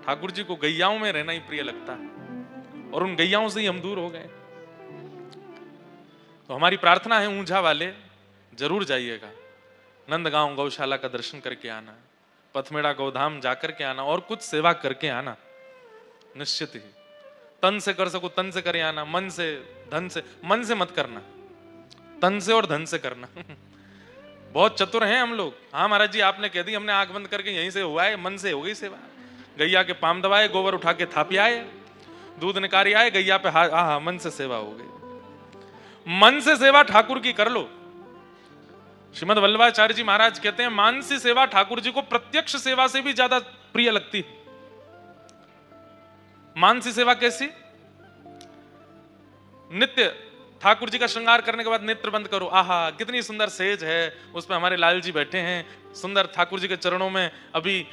ठाकुर जी को गैयाओं में रहना ही प्रिय लगता है और उन गैयाओं से ही हम दूर हो गए। तो हमारी प्रार्थना है ऊंझा वाले जरूर जाइएगा, नंदगांव गौशाला का दर्शन करके आना, पथमेड़ा गौधाम जाकर के आना और कुछ सेवा करके आना। निश्चित ही तन से कर सको तन से करे आना, मन से धन से, मन से मत करना, तन से और धन से करना। बहुत चतुर हैं हम लोग। हाँ महाराज जी आपने कह दी, हमने आंख बंद करके यहीं से हुआ है, मन से हो गई सेवा। गैया के पाम दबाए, गोबर उठा के थापी आए, दूध निकारी आए, गैया पे हाँ मन से सेवा हो गई। मन से सेवा ठाकुर की कर लो। श्रीमद वल्लभाचार्य जी महाराज कहते हैं मानसी सेवा ठाकुर जी को प्रत्यक्ष सेवा से भी ज्यादा प्रिय लगती है। मानसी सेवा कैसी? नित्य ठाकुर जी का श्रृंगार करने के बाद नेत्र बंद करो, आहा कितनी सुंदर सेज है, उस पर हमारे लाल जी बैठे हैं, सुंदर ठाकुर जी के चरणों में अभी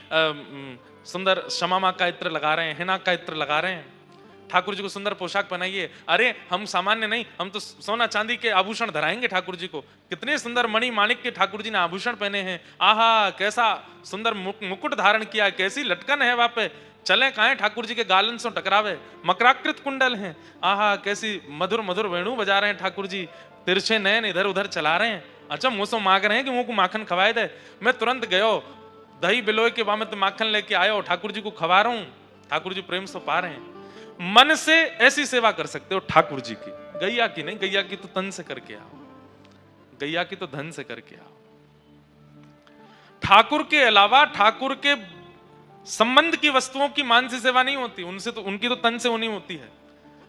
सुंदर शमामा का इत्र लगा रहे हैं, हिना का इत्र लगा रहे हैं, ठाकुर जी को सुंदर पोशाक पहनाइए। अरे हम सामान्य नहीं, हम तो सोना चांदी के आभूषण धराएंगे ठाकुर जी को। कितने सुंदर मणि माणिक के ठाकुर जी ने आभूषण पहने हैं, आहा कैसा सुंदर मुकुट धारण किया, कैसी लटकन है वहां पे, चले कहां ठाकुर जी के गालन से टकरावे, मकराकृत कुंडल हैं, आहा कैसी मधुर मधुर वेणु बजा रहे हैं ठाकुर जी, तिरछे नयन इधर उधर चला रहे हैं। अच्छा मुंह से मांग रहे हैं कि मुंह को माखन खवाए दे। मैं तुरंत गयो दही बिलोय के वहां में तो माखन लेके आयो, ठाकुर जी को खवा रहा हूं, ठाकुर जी प्रेम से पा रहे हैं। मन से ऐसी सेवा कर सकते हो ठाकुर जी की, गैया की नहीं। गैया की तो तन से करके आओ, गैया की तो धन से करके आओ। ठाकुर के अलावा ठाकुर के संबंध की वस्तुओं की मानसी सेवा नहीं होती, उनसे तो उनकी तो तन से होनी होती है।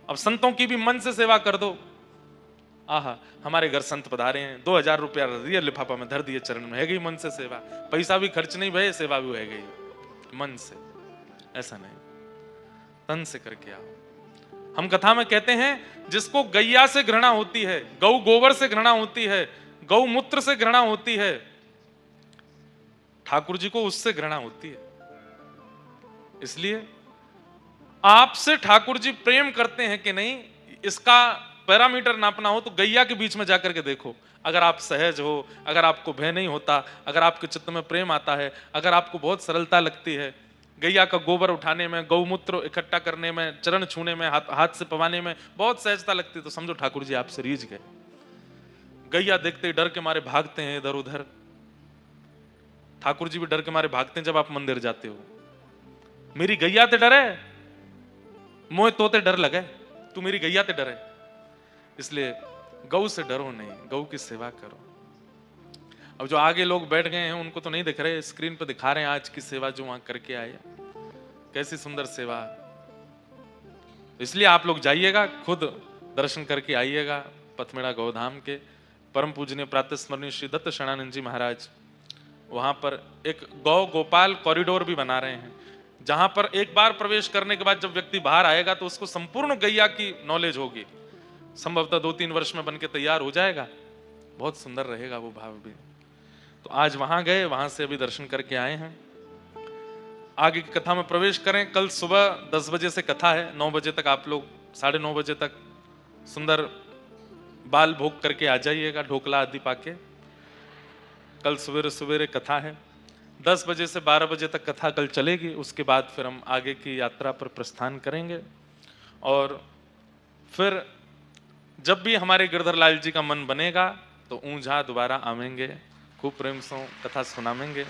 अब संतों की भी मन से सेवा कर दो। आहा हमारे घर संत पधारे हैं, 2000 रुपया दिए लिफाफा में धर दिए चरण में, है गई मन से सेवा। पैसा भी खर्च नहीं भय, सेवा भी है गई मन से। ऐसा नहीं, तन से करके आओ। हम कथा में कहते हैं जिसको गैया से घृणा होती है, गौ गोबर से घृणा होती है, गौ मूत्र से घृणा होती है, ठाकुर जी को उससे घृणा होती है। इसलिए आपसे ठाकुर जी प्रेम करते हैं कि नहीं, इसका पैरामीटर नापना हो तो गैया के बीच में जाकर के देखो। अगर आप सहज हो, अगर आपको भय नहीं होता, अगर आपके चित्त में प्रेम आता है, अगर आपको बहुत सरलता लगती है, गैया का गोबर उठाने में, गौमूत्र इकट्ठा करने में, चरण छूने में, हाथ से पवाने में बहुत सहजता लगती है, तो समझो ठाकुर जी आपसे रीझ गए। गैया देखते ही डर के मारे भागते हैं इधर उधर। ठाकुर जी भी डर के मारे भागते हैं जब आप मंदिर जाते हो। मेरी गैया ते डरे, मोह तोते डर लगे, तू मेरी गैया ते डरे। इसलिए गौ से डरो नहीं, गौ की सेवा करो। अब जो आगे लोग बैठ गए हैं उनको तो नहीं दिख रहे, स्क्रीन पर दिखा रहे हैं आज की सेवा जो वहां करके आए, कैसी सुंदर सेवा। इसलिए आप लोग जाइएगा, खुद दर्शन करके आइएगा। पथमेड़ा गौधाम के परम पूजनीय प्रातस्मरणीय श्री दत्त शरणानंद जी महाराज वहां पर एक गौ गोपाल कॉरिडोर भी बना रहे हैं, जहां पर एक बार प्रवेश करने के बाद जब व्यक्ति बाहर आएगा तो उसको संपूर्ण गैया की नॉलेज होगी। संभवतः 2-3 वर्ष में बनके तैयार हो जाएगा, बहुत सुंदर रहेगा वो भाव भी। तो आज वहां गए, वहां से अभी दर्शन करके आए हैं। आगे की कथा में प्रवेश करें। कल सुबह 10 बजे से कथा है, 9 बजे तक आप लोग 9:30 बजे तक सुंदर बाल भोग करके आ जाइएगा, ढोकला आदि पाके। कल सवेरे सवेरे कथा है, 10 बजे से 12 बजे तक कथा कल चलेगी। उसके बाद फिर हम आगे की यात्रा पर प्रस्थान करेंगे और फिर जब भी हमारे गिरधर लाल जी का मन बनेगा तो ऊंझा दोबारा आवेंगे, खूब प्रेम से कथा सुनावेंगे।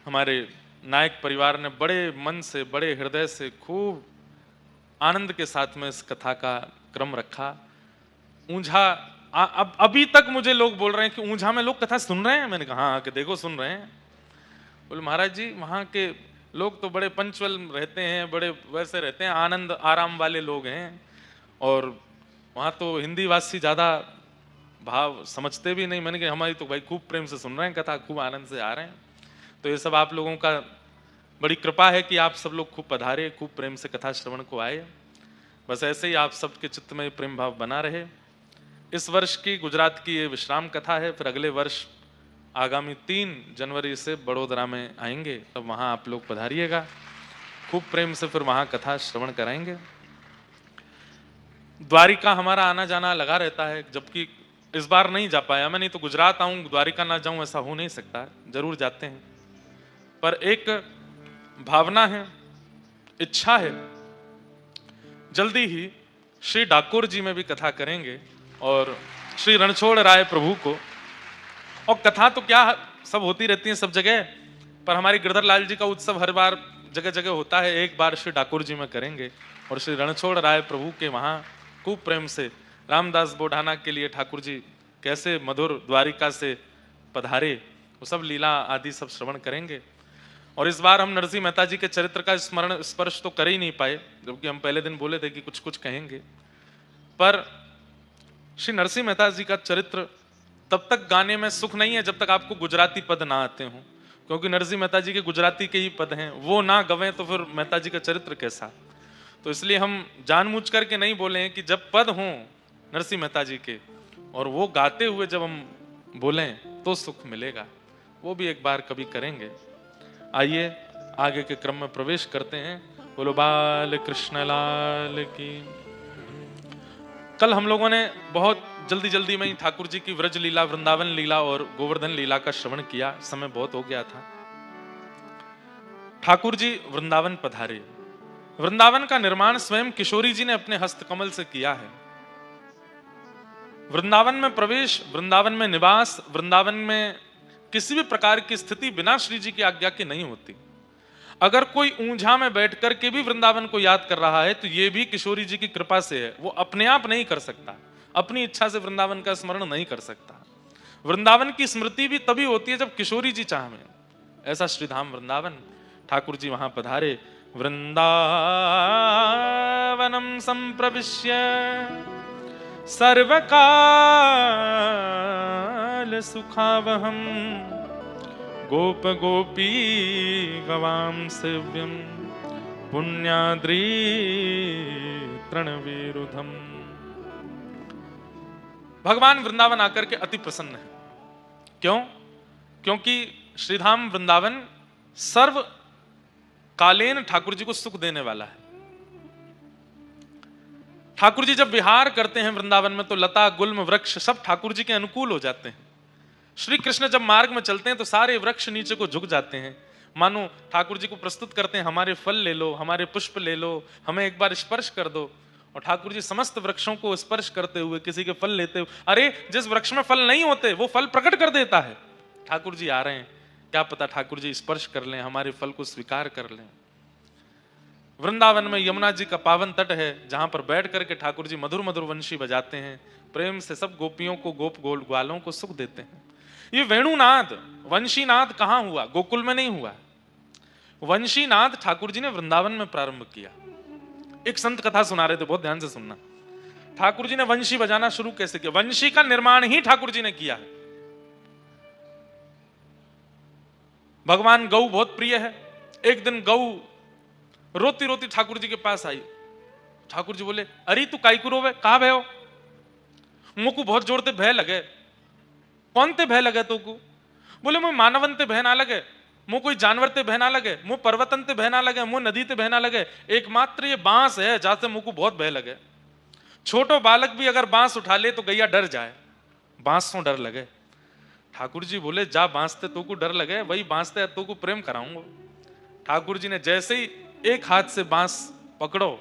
हमारे नायक परिवार ने बड़े मन से, बड़े हृदय से, खूब आनंद के साथ में इस कथा का क्रम रखा। ऊंझा अब अभी तक मुझे लोग बोल रहे हैं कि ऊंझा में लोग कथा सुन रहे हैं। मैंने कहा हाँ कि देखो सुन रहे हैं। बोले महाराज जी वहाँ के लोग तो बड़े पंचुअल रहते हैं, बड़े वैसे रहते हैं, आनंद आराम वाले लोग हैं, और वहाँ तो हिंदी वासी ज़्यादा भाव समझते भी नहीं। मैंने कहा हमारी तो भाई खूब प्रेम से सुन रहे हैं कथा, खूब आनंद से आ रहे हैं। तो ये सब आप लोगों का बड़ी कृपा है कि आप सब लोग खूब पधारे, खूब प्रेम से कथा श्रवण को आए। बस ऐसे ही आप सबके चित्त में प्रेम भाव बना रहे। इस वर्ष की गुजरात की ये विश्राम कथा है, फिर अगले वर्ष आगामी 3 जनवरी से बड़ोदरा में आएंगे, तब वहाँ आप लोग पधारिएगा, खूब प्रेम से फिर वहाँ कथा श्रवण कराएंगे। द्वारिका हमारा आना जाना लगा रहता है, जबकि इस बार नहीं जा पाया मैं, नहीं तो गुजरात आऊँ द्वारिका ना जाऊँ ऐसा हो नहीं सकता, जरूर जाते हैं। पर एक भावना है, इच्छा है, जल्दी ही श्री डाकोर जी में भी कथा करेंगे और श्री रणछोड़ राय प्रभु को। और कथा तो क्या सब होती रहती है सब जगह, पर हमारी गिरधर लाल जी का उत्सव हर बार जगह जगह होता है। एक बार श्री डाकोर जी में करेंगे और श्री रणछोड़ राय प्रभु के वहां खूब प्रेम से रामदास बोढ़ाना के लिए ठाकुर जी कैसे मधुर द्वारिका से पधारे, वो सब लीला आदि सब श्रवण करेंगे। और इस बार हम नरसिंह मेहता जी के चरित्र का स्मरण स्पर्श तो कर ही नहीं पाए, जबकि हम पहले दिन बोले थे कि कुछ कुछ कहेंगे। पर श्री नरसिंह मेहता जी का चरित्र तब तक गाने में सुख नहीं है जब तक आपको गुजराती पद ना आते हों, क्योंकि नरसिंह मेहता जी के गुजराती के ही पद हैं, वो ना गवें तो फिर मेहता जी का चरित्र कैसा। तो इसलिए हम जानबूझ करके नहीं बोले हैं कि जब पद हों नरसिंह मेहता जी के और वो गाते हुए जब हम बोलें तो सुख मिलेगा, वो भी एक बार कभी करेंगे। आइए आगे के क्रम में प्रवेश करते हैं। बोलो बाल कृष्ण लाल की। कल हम लोगों ने बहुत जल्दी जल्दी में ही ठाकुर जी की व्रज लीला, वृंदावन लीला और गोवर्धन लीला का श्रवण किया, समय बहुत हो गया था। ठाकुर जी वृंदावन पधारे। वृंदावन का निर्माण स्वयं किशोरी जी ने अपने हस्तकमल से किया है। वृंदावन में प्रवेश, वृंदावन में निवास, वृंदावन में किसी भी प्रकार की स्थिति बिना श्री जी की आज्ञा के नहीं होती। अगर कोई ऊंझा में बैठ करके भी वृंदावन को याद कर रहा है तो यह भी किशोरी जी की कृपा से है। वो अपने आप नहीं कर सकता, अपनी इच्छा से वृंदावन का स्मरण नहीं कर सकता। वृंदावन की स्मृति भी तभी होती है जब किशोरी जी चाहें। ऐसा श्रीधाम वृंदावन, ठाकुर जी वहां पधारे। वृंदावनम संप्रविश्य सर्वकाल सुखावहम गोप गोपी गवाम सेव्यम पुण्याद्री तृणवीरुधम। भगवान वृंदावन आकर के अति प्रसन्न है। क्यों? क्योंकि श्रीधाम वृंदावन सर्व कालीन ठाकुर जी को सुख देने वाला है। ठाकुर जी जब विहार करते हैं वृंदावन में तो लता गुल्म वृक्ष सब ठाकुर जी के अनुकूल हो जाते हैं। श्री कृष्ण जब मार्ग में चलते हैं तो सारे वृक्ष नीचे को झुक जाते हैं, मानो ठाकुर जी को प्रस्तुत करते हैं हमारे फल ले लो, हमारे पुष्प ले लो, हमें एक बार स्पर्श कर दो। और ठाकुर जी समस्त वृक्षों को स्पर्श करते हुए किसी के फल लेते हुए, अरे जिस वृक्ष में फल नहीं होते वो फल प्रकट कर देता है। ठाकुर जी आ रहे हैं, क्या पता ठाकुर जी स्पर्श कर लें, हमारे फल को स्वीकार कर लें। वृंदावन में यमुना जी का पावन तट है जहां पर बैठ करके ठाकुर जी मधुर मधुर वंशी बजाते हैं, प्रेम से सब गोपियों को, गोप गोल ग्वालों को सुख देते हैं। ये वेणुनाद, वंशीनाद कहां हुआ? गोकुल में नहीं हुआ। वंशीनाद ठाकुर जी ने वृंदावन में प्रारंभ किया। एक संत कथा सुना रहे थे, बहुत ध्यान से सुनना। ठाकुर जी ने वंशी बजाना शुरू कैसे किया? वंशी का निर्माण ही ठाकुर जी ने किया है। भगवान गौ बहुत प्रिय है। एक दिन गौ रोती रोती ठाकुर जी के पास आई। ठाकुर जी बोले, अरे तू काई को रोवे, कहा भयो? मुझको बहुत जोर ते भय लगे। कौन ते भय लगे तो को? बोले मुझे मानवन ते भय ना लगे, मुझे कोई जानवर ते भय ना लगे, मुझे पर्वतन ते भय ना लगे, मुझे नदी ते भय ना लगे, एकमात्र ये बांस है जहां से मुझको बहुत भय लगे। छोटो बालक भी अगर बांस उठा ले तो गैया डर जाए, बांस से डर लगे। ठाकुर जी बोले, जा बांस ते तो को डर लगे, वही बांस ते तो को प्रेम कराऊंगा। ठाकुर जी ने जैसे ही एक हाथ से बांस पकड़ो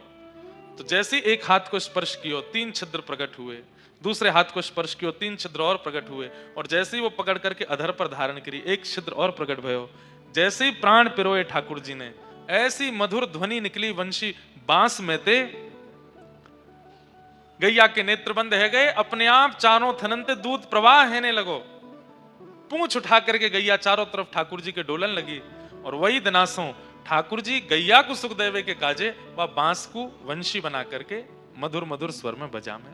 तो जैसे ही एक हाथ को स्पर्श किया 3 छिद्र प्रकट हुए, दूसरे हाथ को स्पर्श किया 3 छिद्र और प्रकट हुए, और जैसे ही वो पकड़ करके अधर पर धारण करी 1 छिद्र और प्रकट भयो। जैसे ही प्राण पिरोए ठाकुर जी ने, ऐसी मधुर ध्वनि निकली वंशी बांस में ते। गैया के नेत्र बंद है गए, अपने आप चारों थनंते दूध प्रवाह हैने लगो। पूंछ उठा करके गैया चारों तरफ ठाकुर जी के डोलन लगी, और वही दिनासों ठाकुर जी गैया को सुख देवे के काजे वह बांस को वंशी बना करके मधुर मधुर स्वर में बजा में।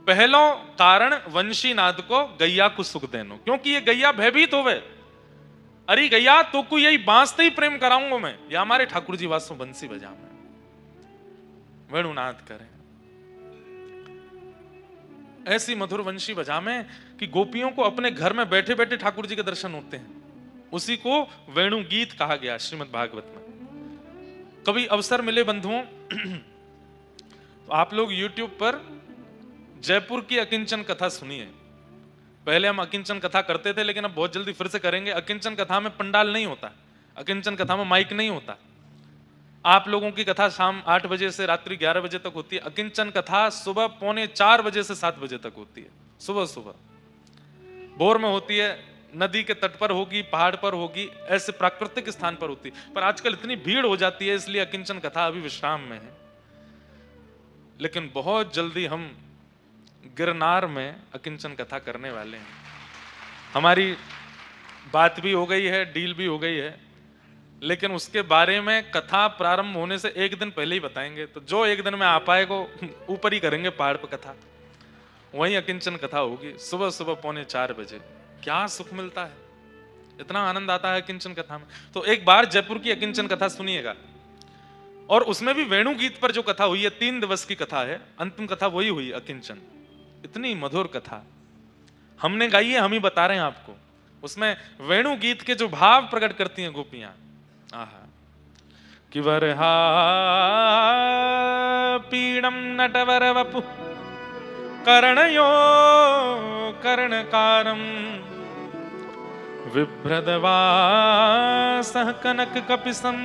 पहलो कारण वंशी नाद को गैया को सुख देनो, क्योंकि ये गैया भयभीत होवे। अरे गैया तो को यही बांस ते ही प्रेम कराऊंगा मैं, या हमारे ठाकुर जी वासों बंसी बजा में वेणुनाद करें। ऐसी मधुर वंशी बजा में कि गोपियों को अपने घर में बैठे बैठे ठाकुर जी के दर्शन होते हैं। उसी को वेणु गीत कहा गया श्रीमद् भागवत में। कभी अवसर मिले बंधुओं तो आप लोग YouTube पर जयपुर की अकिंचन कथा सुनिए। पहले हम अकिंचन कथा करते थे, लेकिन अब बहुत जल्दी फिर से करेंगे। अकिंचन कथा में पंडाल नहीं होता। अकिंचन कथा में माइक नहीं होता। आप लोगों की कथा शाम 8 बजे से रात्रि 11 बजे तक होती है, अकिंचन कथा सुबह 3:45 बजे से 7 बजे तक होती है। सुबह सुबह भोर में होती है, नदी के तट पर होगी, पहाड़ पर होगी, ऐसे प्राकृतिक स्थान पर होती है। पर आजकल इतनी भीड़ हो जाती है, इसलिए अकिंचन कथा अभी विश्राम में है। लेकिन बहुत जल्दी हम गिरनार में अकिंचन कथा करने वाले हैं। हमारी बात भी हो गई है, डील भी हो गई है, लेकिन उसके बारे में कथा प्रारंभ होने से एक दिन पहले ही बताएंगे। तो जो एक दिन में आ पाएगा ऊपर ही करेंगे पहाड़ पर कथा, वहीं अकिंचन कथा होगी सुबह सुबह 3:45 बजे। क्या सुख मिलता है, इतना आनंद आता है अकिंचन कथा में। तो एक बार जयपुर की अकिंचन कथा सुनिएगा, और उसमें भी वेणु गीत पर जो कथा हुई है, 3 दिवस की कथा है, अंतिम कथा वही हुई अकिंचन। इतनी मधुर कथा हमने गाई है, हम ही बता रहे हैं आपको। उसमें वेणु गीत के जो भाव प्रकट करती हैं गोपियां, आहा। कि वरहा पीड़म नटवर वपु कर्णयो कर्णकारम विभ्रदवासः कनक कपिसं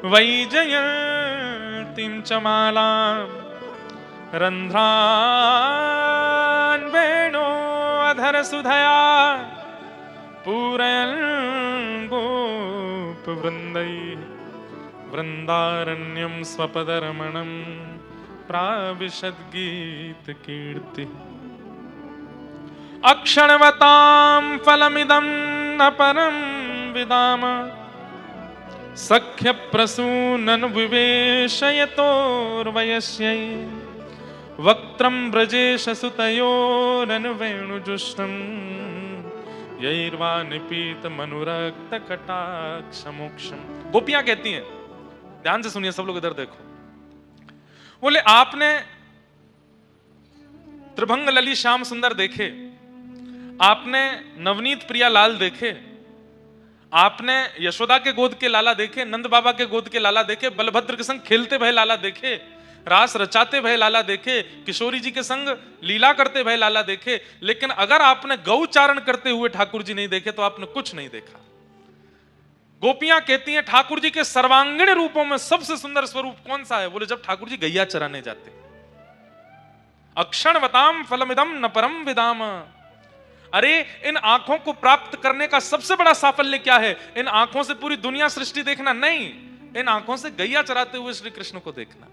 वैजयन्तीं च मालां रन्ध्रान् वेणो अधर सुधया पूरयन् गोपवृन्दैः वृन्दारण्यं स्वपदरमणं प्राविशद्गीतकीर्ति। अक्षणवतां फलमिदं न परं विदाम सख्यप्रसूनन् विवेशयतोर्वयस्यै वक्त्रं व्रजेशसुतयोरनुवेणुजुष्टं यैर्वा निपीतमनुरक्तकटाक्षमोक्षम्। गोपियां कहती हैं, ध्यान से सुनिए सब लोग, इधर देखो। बोले आपने त्रिभंग लली श्याम सुंदर देखे, आपने नवनीत प्रिया लाल देखे, आपने यशोदा के गोद के लाला देखे, नंद बाबा के गोद के लाला देखे, बलभद्र के संग खेलते भय लाला देखे, रास रचाते भय लाला देखे, किशोरी जी के संग लीला करते भय लाला देखे, लेकिन अगर आपने गौचारण करते हुए ठाकुर जी नहीं देखे तो आपने कुछ नहीं देखा। गोपियां कहती हैं ठाकुर जी के सर्वांगीण रूपों में सबसे सुंदर स्वरूप कौन सा है? बोले जब ठाकुर जी गैया चराने जाते। अक्षणवताम फलमिदम न परम विदाम। अरे इन आंखों को प्राप्त करने का सबसे बड़ा साफल्य क्या है? इन आंखों से पूरी दुनिया सृष्टि देखना नहीं, इन आंखों से गैया चराते हुए श्री कृष्ण को देखना।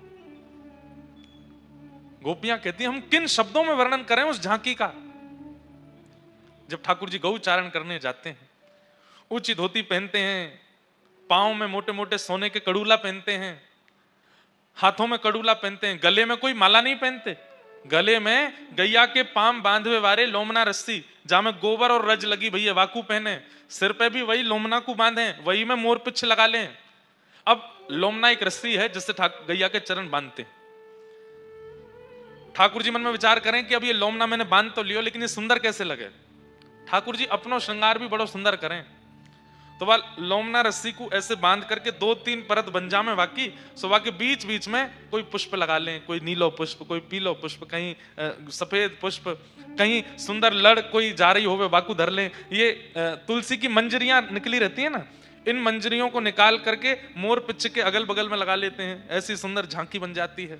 गोपियां कहती हैं हम किन शब्दों में वर्णन करें उस झांकी का। जब ठाकुर जी गौचारण करने जाते हैं, ऊंची धोती पहनते हैं, पांव में मोटे मोटे सोने के कड़ूला पहनते हैं, हाथों में कड़ूला पहनते हैं, गले में कोई माला नहीं पहनते, गले में गैया के पाम बांधवे वाले लोमना रस्सी, जहां में गोबर और रज लगी भैया वाकू पहने, सिर पे भी वही लोमना को बांधे, वही में मोर पिछ लगा लें। अब लोमना एक रस्सी है जिससे गैया के चरण बांधते हैं। ठाकुर जी मन में विचार करें कि अब ये लोमना मैंने बांध तो लियो, लेकिन ये सुंदर कैसे लगे। ठाकुर जी अपनो श्रृंगार भी बड़ो सुंदर करें, तो वह लोमना रस्सी को ऐसे बांध करके 2-3 परत बंजा में वाकी, सुबह के बीच बीच में कोई पुष्प लगा लें, कोई नीलो पुष्प, कोई पीलो पुष्प, कहीं सफेद पुष्प, कहीं सुंदर लड़ कोई जा रही होवे वाकू धर लें। ये तुलसी की मंजरियां निकली रहती है ना, इन मंजरियों को निकाल करके मोर पिच के अगल बगल में लगा लेते हैं, ऐसी सुंदर झांकी बन जाती है।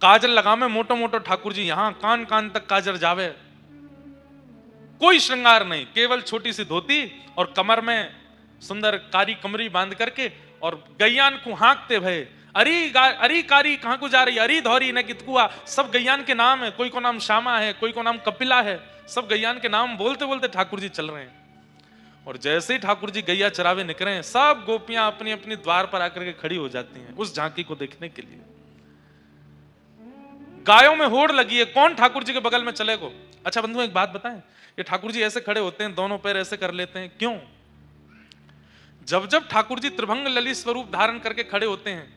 काजल लगा में मोटो मोटो ठाकुर जी, यहां कान कान तक काजल जावे, कोई श्रृंगार नहीं, केवल छोटी सी धोती और कमर में सुंदर कारी कमरी बांध करके, और गैयान को हाँकते भय, अरी कारी कहां को जा रही, अरी धौरी न कितकुआ, सब गैयान के नाम है, कोई को नाम श्यामा है, कोई को नाम कपिला है, सब गैयान के नाम बोलते बोलते ठाकुर जी चल रहे हैं। और जैसे ही ठाकुर जी गैया चरावे निकले हैं, सब गोपियां अपनी अपनी द्वार पर आकर के खड़ी हो जाती हैं उस झांकी को देखने के लिए। गायों में होड़ लगी है, कौन ठाकुर जी के बगल में चलेगो। अच्छा बंधु एक बात बताएं, ये ठाकुर जी ऐसे खड़े होते हैं, दोनों पैर ऐसे कर लेते हैं, क्यों? जब जब ठाकुर जी त्रिभंग ललित स्वरूप धारण करके खड़े होते हैं,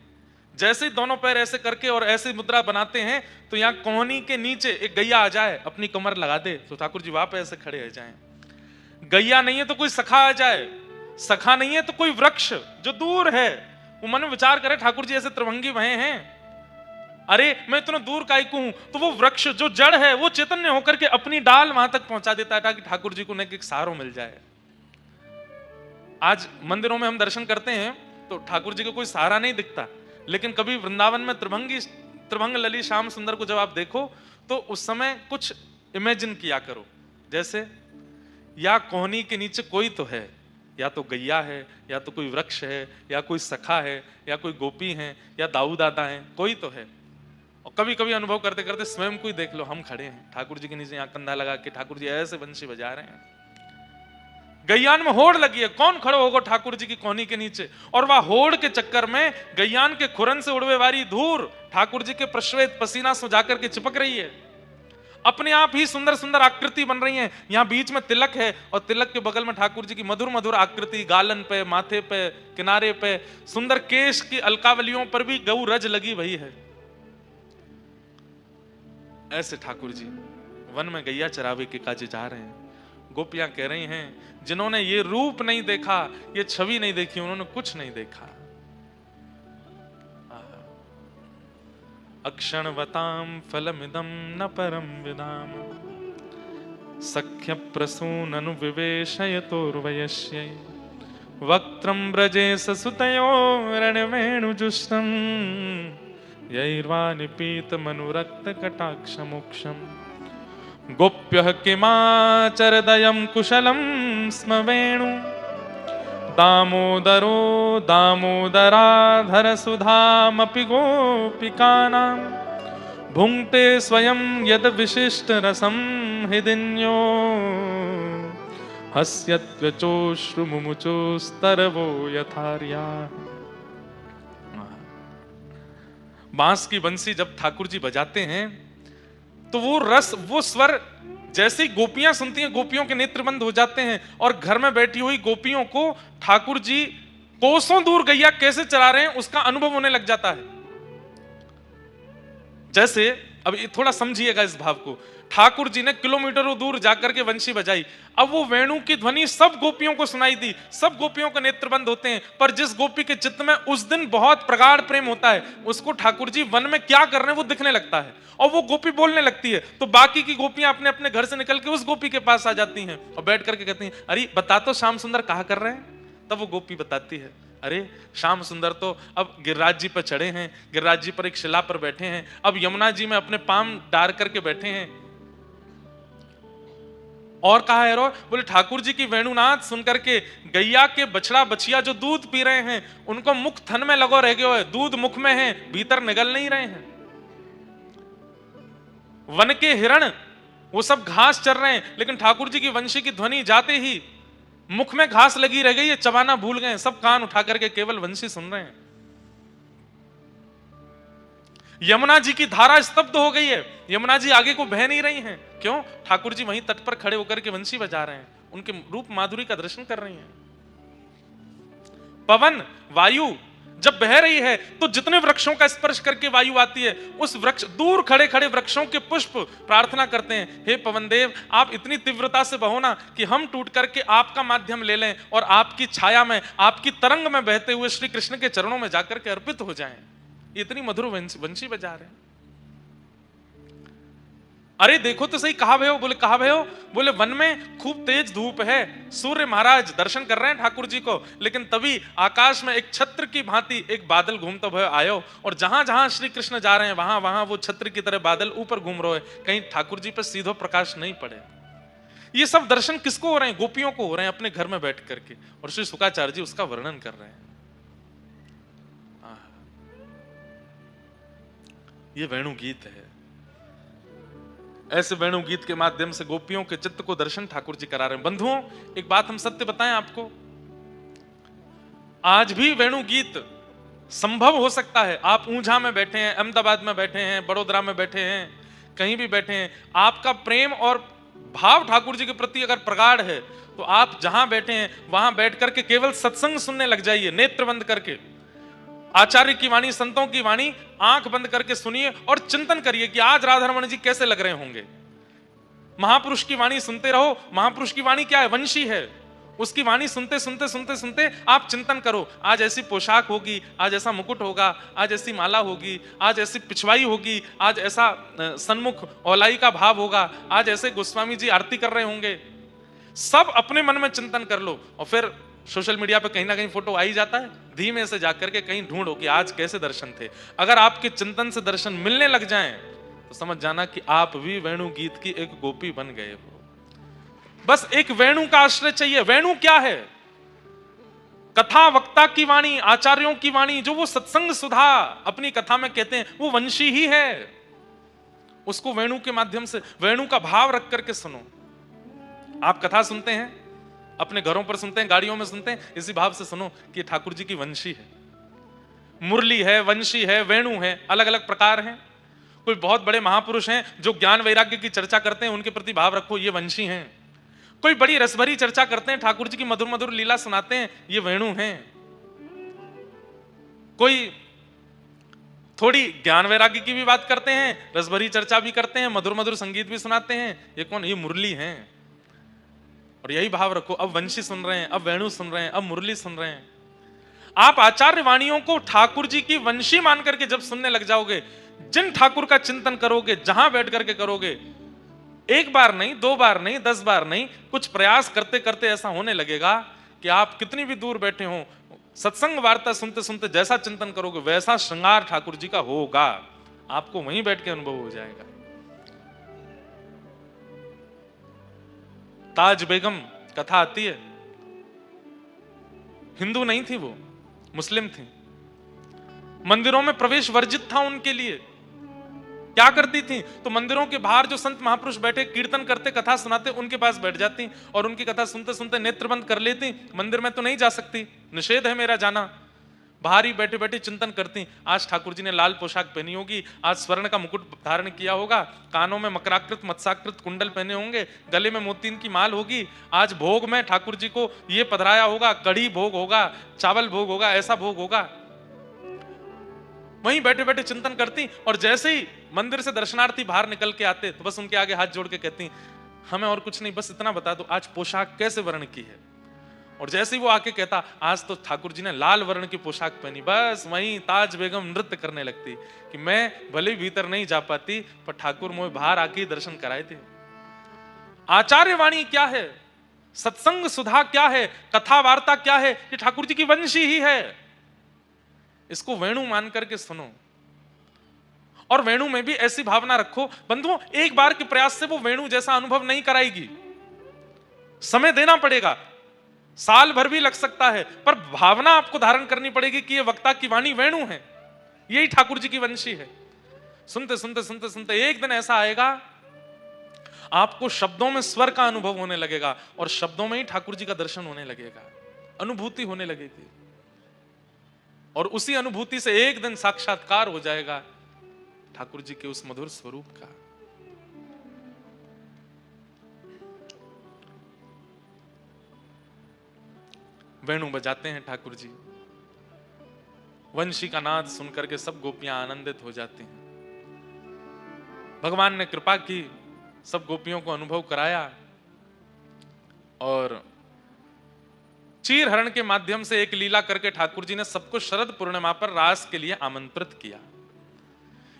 जैसे ही दोनों पैर ऐसे करके और ऐसी मुद्रा बनाते हैं, तो यहाँ कोहनी के नीचे एक गैया आ जाए, अपनी कमर लगा दे, तो ठाकुर जी वहां पे ऐसे खड़े रह जाएं। गैया नहीं है तो कोई सखा आ जाए, सखा नहीं है तो कोई वृक्ष जो दूर है, वो मन में विचार करे ठाकुर जी ऐसे त्रिभंगी वहे हैं, अरे मैं इतना दूर काहे को हूं, तो वो वृक्ष जो जड़ है वो चैतन्य होकर के अपनी डाल वहां तक पहुंचा देता है, ताकि ठाकुर जी को एक सहारो मिल जाए। आज मंदिरों में हम दर्शन करते हैं तो ठाकुर जी का कोई सहारा नहीं दिखता, लेकिन कभी वृंदावन में त्रिभंग लली श्याम सुंदर को जब आप देखो तो उस समय कुछ इमेजिन किया करो, जैसे या कोहनी के नीचे कोई तो है, या तो गैया है, या तो कोई वृक्ष है, या कोई सखा है, या कोई गोपी है, या दाऊ दादा है, कोई तो है। और कभी कभी अनुभव करते करते स्वयं को ही देख लो, हम खड़े हैं ठाकुर जी के नीचे, यहाँ कंधा लगा के ठाकुर जी ऐसे बंशी बजा रहे हैं। गैयान में होड़ लगी है, कौन खड़ो होगा ठाकुर जी की कोहनी के नीचे? और वह होड़ के चक्कर में गैयान के खुरन से उड़वे वाली धूर ठाकुर जी के प्रश्वेत पसीना से जाकर के चिपक रही है। अपने आप ही सुंदर सुंदर आकृति बन रही है। यहाँ बीच में तिलक है और तिलक के बगल में ठाकुर जी की मधुर मधुर आकृति, गालन पे, माथे पे, किनारे पे, सुंदर केश की अलकावलियों पर भी गौ रज लगी वही है। ऐसे ठाकुर जी वन में गैया चरावे के काजे जा रहे हैं। गोपियां कह रही हैं, जिन्होंने ये रूप नहीं देखा, ये छवि नहीं देखी, उन्होंने कुछ नहीं देखा। अक्षणवतां फलमिदं न परम विदाम सख्य प्रसून अनुविवेशयतोर्वयस्यै वक्त्रं व्रजे ससुतयो रणवेणुजुष्टं यैर्वा निपीतमनुरक्तकटाक्षमोक्षम् गोप्यः किमाचरदयं कुशलं स्म वेणु दामोदरो दामोदराधर सुधामपि गोपिकानां भुङ्क्ते स्वयं यद विशिष्ट रसं हृदिन्यो हस्यत्वचोश्रुमुमुचोस्तरवो यथार्या। बांस की बंसी जब ठाकुर जी बजाते हैं तो वो रस, वो स्वर जैसे ही गोपियां सुनती हैं, गोपियों के नेत्र बंद हो जाते हैं और घर में बैठी हुई गोपियों को ठाकुर जी कोसों दूर गैया कैसे चला रहे हैं उसका अनुभव होने लग जाता है। जैसे अब थोड़ा समझिएगा इस भाव को, ठाकुर जी ने किलोमीटरों दूर जाकर के वंशी बजाई, अब वो वेणु की ध्वनि सब गोपियों को सुनाई दी, सब गोपियों के नेत्र बंद होते हैं, पर जिस गोपी के चित्त में उस दिन बहुत प्रगाढ़ प्रेम होता है, उसको ठाकुर जी वन में क्या कर रहे हैं वो दिखने लगता है और वो गोपी बोलने लगती है। तो बाकी की गोपियां अपने अपने घर से निकल के उस गोपी के पास आ जाती हैं और बैठ करके कहती हैं, अरे बता तो श्याम सुंदर कहा कर रहे हैं? तब वो गोपी बताती है, अरे श्याम सुंदर तो अब गिरिराज जी पर चढ़े हैं, गिरिराज जी पर एक शिला पर बैठे हैं, अब यमुना जी में अपने पांव डाल करके बैठे हैं। और कहा है रो, बोले ठाकुर जी की वेणुनाथ सुन करके गैया के बछड़ा बछिया जो दूध पी रहे हैं उनको मुख थन में लगो रह गए, दूध मुख में है, भीतर निगल नहीं रहे हैं। वन के हिरण वो सब घास चर रहे हैं, लेकिन ठाकुर जी की वंशी की ध्वनि जाते ही मुख में घास लगी रह गई है, चबाना भूल गए, सब कान उठा करके केवल वंशी सुन रहे हैं। यमुना जी की धारा स्तब्ध हो गई है, यमुना जी आगे को बह नहीं रही हैं। क्यों? ठाकुर जी वहीं तट पर खड़े होकर के वंशी बजा रहे हैं, उनके रूप माधुरी का दर्शन कर रही हैं। पवन वायु जब बह रही है तो जितने वृक्षों का स्पर्श करके वायु आती है, उस वृक्ष दूर खड़े खड़े वृक्षों के पुष्प प्रार्थना करते हैं, हे पवन देव आप इतनी तीव्रता से बहो ना कि हम टूट करके आपका माध्यम ले लें और आपकी छाया में, आपकी तरंग में बहते हुए श्री कृष्ण के चरणों में जाकर के अर्पित हो जाएं। इतनी मधुर वंशी बजा रहे हैं। अरे देखो तो सही, कहा भयो? बोले कहा भयो? बोले वन में खूब तेज धूप है, सूर्य महाराज दर्शन कर रहे हैं ठाकुर जी को, लेकिन तभी आकाश में एक छत्र की भांति एक बादल घूमता भयो आयो, और जहां जहां श्री कृष्ण जा रहे हैं वहां वहां वो छत्र की तरह बादल ऊपर घूम रहे हैं, कहीं ठाकुर जी पर सीधो प्रकाश नहीं पड़े। ये सब दर्शन किसको हो रहे हैं? गोपियों को हो रहे हैं, अपने घर में बैठ करके, और श्री शुकाचार्य जी उसका वर्णन कर रहे हैं। ये वेणु गीत है। ऐसे वेणु गीत के माध्यम से गोपियों के चित्त को दर्शन ठाकुर जी करा रहे हैं। बंधुओं, एक बात हम सत्य बताएं आपको, आज भी वेणु गीत संभव हो सकता है। आप ऊंझा में बैठे हैं, अहमदाबाद में बैठे हैं, बड़ोदरा में बैठे हैं, कहीं भी बैठे हैं, आपका प्रेम और भाव ठाकुर जी के प्रति अगर प्रगाढ़ है तो आप जहां बैठे हैं वहां बैठ करके केवल सत्संग सुनने लग जाइए, नेत्र बंद करके। आचार्य की वाणी, संतों की वाणी आंख बंद करके सुनिए और चिंतन करिए कि आज राधारमण जी कैसे लग रहे होंगे। महापुरुष की वाणी सुनते रहो। महापुरुष की वाणी क्या है? वंशी है। उसकी वाणी सुनते सुनते सुनते सुनते आप चिंतन करो, आज ऐसी पोशाक होगी, आज ऐसा मुकुट होगा, आज ऐसी माला होगी, आज ऐसी पिछवाई होगी, आज ऐसा सन्मुख औलाई का भाव होगा, आज ऐसे गोस्वामी जी आरती कर रहे होंगे। सब अपने मन में चिंतन कर लो और फिर सोशल मीडिया पे कहीं ना कहीं फोटो आ ही जाता है, धीमे से जाकर के कहीं ढूंढो कि आज कैसे दर्शन थे। अगर आपके चिंतन से दर्शन मिलने लग जाएं तो समझ जाना कि आप भी वेणु गीत की एक गोपी बन गए हो। बस एक वेणु का आश्रय चाहिए। वेणु क्या है? कथा वक्ता की वाणी, आचार्यों की वाणी, जो वो सत्संग सुधा अपनी कथा में कहते हैं, वो वंशी ही है। उसको वेणु के माध्यम से, वेणु का भाव रख करके सुनो। आप कथा सुनते हैं, अपने घरों पर सुनते हैं, गाड़ियों में सुनते हैं, इसी भाव से सुनो कि ठाकुर जी की वंशी है, मुरली है, वंशी है, वेणु है, अलग अलग प्रकार हैं। कोई बहुत बड़े महापुरुष हैं जो ज्ञान वैराग्य की चर्चा करते हैं, उनके प्रति भाव रखो, ये वंशी हैं। कोई बड़ी रसभरी चर्चा करते हैं, ठाकुर जी की मधुर मधुर लीला सुनाते हैं, ये वेणु हैं। कोई थोड़ी ज्ञान वैराग्य की भी बात करते हैं, रसभरी चर्चा भी करते हैं, मधुर मधुर संगीत भी सुनाते हैं, ये कौन? ये मुरली हैं। और यही भाव रखो, अब वंशी सुन रहे हैं, अब वेणु सुन रहे हैं, अब मुरली सुन रहे हैं। आप आचार्य वाणियों को ठाकुर जी की वंशी मान करके जब सुनने लग जाओगे, जिन ठाकुर का चिंतन करोगे, जहां बैठ करके करोगे, एक बार नहीं, 2 बार नहीं, 10 बार नहीं, कुछ प्रयास करते करते ऐसा होने लगेगा कि आप कितनी भी दूर बैठे हो, सत्संग वार्ता सुनते सुनते जैसा चिंतन करोगे वैसा श्रृंगार ठाकुर जी का होगा, आपको वहीं बैठ के अनुभव हो जाएगा। ताज बेगम कथा आती है, हिंदू नहीं थी वो, मुस्लिम थी। मंदिरों में प्रवेश वर्जित था उनके लिए। क्या करती थी? तो मंदिरों के बाहर जो संत महापुरुष बैठे कीर्तन करते, कथा सुनाते, उनके पास बैठ जाती और उनकी कथा सुनते सुनते नेत्र बंद कर लेती। मंदिर में तो नहीं जा सकती, निषेध है मेरा जाना, बाहर ही बैठे बैठे चिंतन करती। आज ठाकुर जी ने लाल पोशाक पहनी होगी, आज स्वर्ण का मुकुट धारण किया होगा, कानों में मकराकृत मत्स्याकृत कुंडल पहने होंगे, गले में मोतीन की माल होगी। आज भोग में ठाकुर जी को ये पधराया होगा, कढ़ी भोग होगा, चावल भोग होगा, ऐसा भोग होगा। वहीं बैठे बैठे चिंतन करती और जैसे ही मंदिर से दर्शनार्थी बाहर निकल के आते तो बस उनके आगे हाथ जोड़ के कहती, हमें और कुछ नहीं, बस इतना बता दो आज पोशाक कैसे वर्ण की है। और जैसे ही वो आके कहता, आज तो ठाकुर जी ने लाल वर्ण की पोशाक पहनी, बस वहीं ताज बेगम नृत्य करने लगती कि मैं भले भीतर नहीं जा पाती पर ठाकुर मुझे बाहर आके दर्शन कराए थे। आचार्य वाणी क्या है? सत्संग सुधा क्या है? कथा वार्ता क्या है? ये ठाकुर जी की वंशी ही है। इसको वेणु मान करके सुनो और वेणु में भी ऐसी भावना रखो। बंधुओं, एक बार के प्रयास से वो वेणु जैसा अनुभव नहीं कराएगी, समय देना पड़ेगा, साल भर भी लग सकता है, पर भावना आपको धारण करनी पड़ेगी कि ये वक्ता की वाणी वेणु है, यही ठाकुर जी की वंशी है। सुनते सुनते सुनते सुनते एक दिन ऐसा आएगा आपको शब्दों में स्वर का अनुभव होने लगेगा और शब्दों में ही ठाकुर जी का दर्शन होने लगेगा, अनुभूति होने लगेगी और उसी अनुभूति से एक दिन साक्षात्कार हो जाएगा ठाकुर जी के उस मधुर स्वरूप का। वेणु बजाते हैं ठाकुर जी, वंशी का नाद सुनकर के सब गोपियां आनंदित हो जाती हैं। भगवान ने कृपा की, सब गोपियों को अनुभव कराया और चीर हरण के माध्यम से एक लीला करके ठाकुर जी ने सबको शरद पूर्णिमा पर रास के लिए आमंत्रित किया।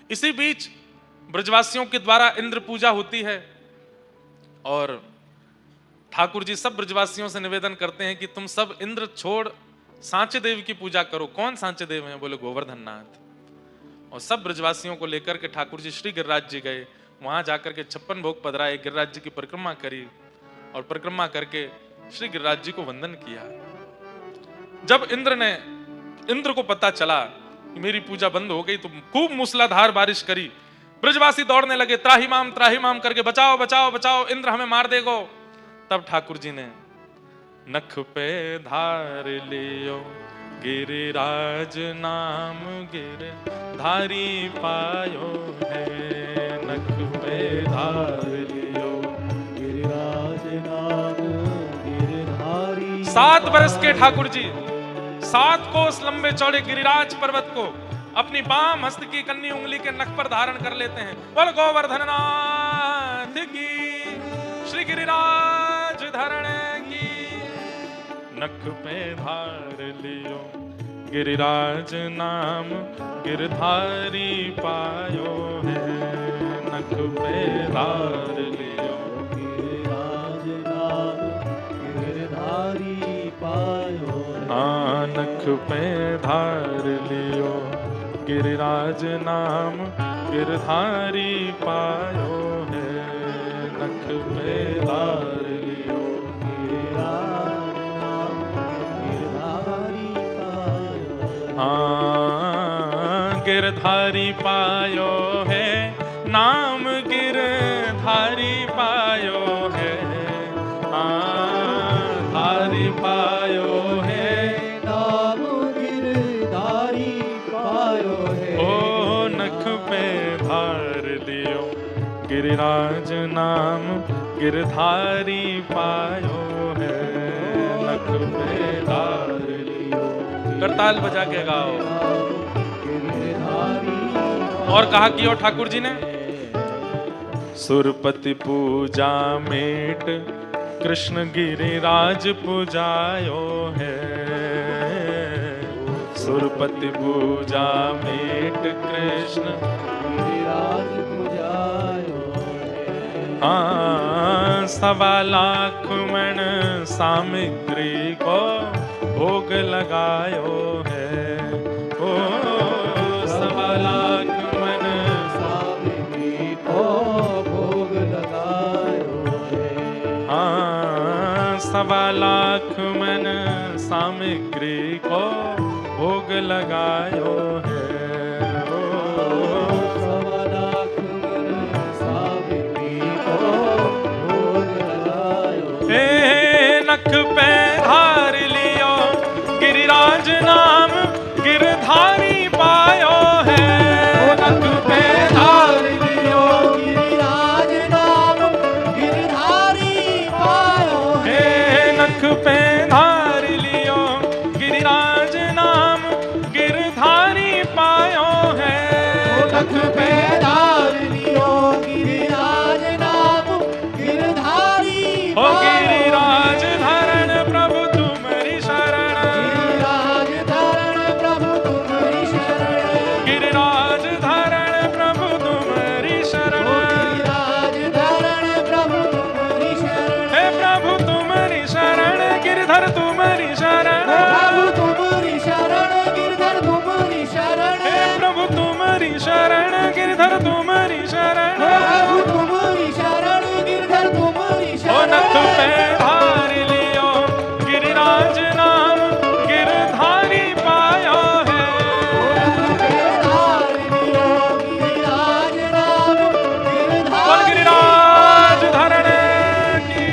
इसी बीच ब्रजवासियों के द्वारा इंद्र पूजा होती है और ठाकुर जी सब ब्रजवासियों से निवेदन करते हैं कि तुम सब इंद्र छोड़ सांचे देव की पूजा करो। कौन सांचे देव हैं? बोले गोवर्धन नाथ। और सब ब्रजवासियों को लेकर के ठाकुर जी श्री गिरिराज जी गए, वहां जाकर के 56 भोग पधराए, गिरिराज जी की परिक्रमा करी और परिक्रमा करके श्री गिरिराज जी को वंदन किया। जब इंद्र को पता चला कि मेरी पूजा बंद हो गई तो खूब मूसलाधार बारिश करी, ब्रजवासी दौड़ने लगे, त्राही माम करके, बचाओ बचाओ बचाओ, इंद्र हमें मार देगो। तब ठाकुर जी ने नख पे धार लियो गिरिराज नाम, गिरधारी पायो है, नख पे धार लियो गिरिराज नाम, गिरधारी। 7 बरस के ठाकुर जी 7 कोस लंबे चौड़े गिरिराज पर्वत को अपनी बाम हस्त की कन्नी उंगली के नख पर धारण कर लेते हैं। बोल गोवर्धन नाथ की, श्री गिरिराज धरण की। नख पे धार लियो गिरिराज नाम, गिरधारी पायो है, नख पे धार लियो गिरिराज नाम, गिरधारी पायो नख पे धार लियो गिरिराज नाम गिरधारी पायो है। नख पे धार लियो गिरिराज नाम गिरधारी पायो। हाँ गिरधारी पायो है, नाम गिरधारी पायो है। हाँ धारी पायो है, नाम गिरधारी पायो है। ओ नख पे धार लियो गिरिराज नाम गिरधारी पायो है। नख पे धार लियो। करताल बजा के गाओ। और कहा कियो ठाकुर जी ने, सुरपति पूजा मेट कृष्ण गिरिराज पूजायो है। सुरपति पूजा मेट कृष्ण गिरिराज पूजायो है। हाँ 1.25 लाख मण सामग्री को भोग लगायो है। ओ 1.25 लाख मण सामग्री को भोग लगायो है। हाँ 1.25 लाख मन सामग्री को भोग लगायो है। 1.25 लाख मन सामग्री को भोग लगायो है। हे नख पे धार लियो गिरिराज नाम गिरधारी पायो है। नख पे धार लियो गिरिराज नाम गिरधारी पायो है। नख पे धार लियो गिरिराज नाम गिरधारी पायो है। नख पे धार लियो गिरिराज नाम गिरधारी ओ पायो। गिरिराज धरण प्रभु तुम्हारी शरण। गिरिराज धरण प्रभु तुम्हारी शरण। गिरिराज धरण प्रभु तुम्हारी शरण। गिरिराज धरण प्रभु तुम्हारी शरण। हे प्रभु तुम्हारी शरण गिरधर तुम्हारी शरण। प्रभु तुम्हारी शरण गिरधर तुम्हारी शरण। हे प्रभु तुम्हारी शरण गिरधर तुम्हारी शरण। प्रभु तुम्हारी शरण गिरधर तुम्हारी ओ शरण। नख पे धार लियो गिरिराज नाम गिरधारी पायो है। धार लियो गिरिराज नाम बोल गिरिराज धरण की।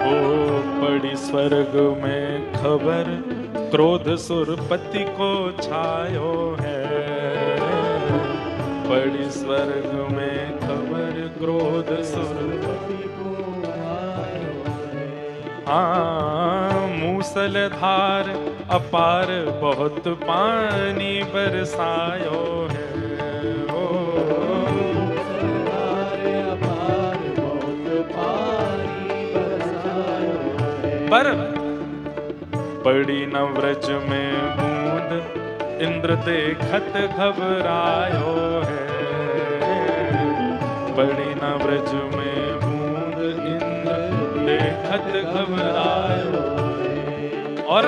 ओ पड़ी स्वर्ग में खबर क्रोध सुरपति को छायो है। पड़ी स्वर्ग में खबर क्रोध सुरपति को छायो है। हाँ मूसलधार अपार बहुत पानी बरसायो है। ओ पर पड़ी न व्रज में बूंद इंद्र देखत घबरायो है। पड़ी न व्रज में बूंद इंद्र देखत घबरायो है। और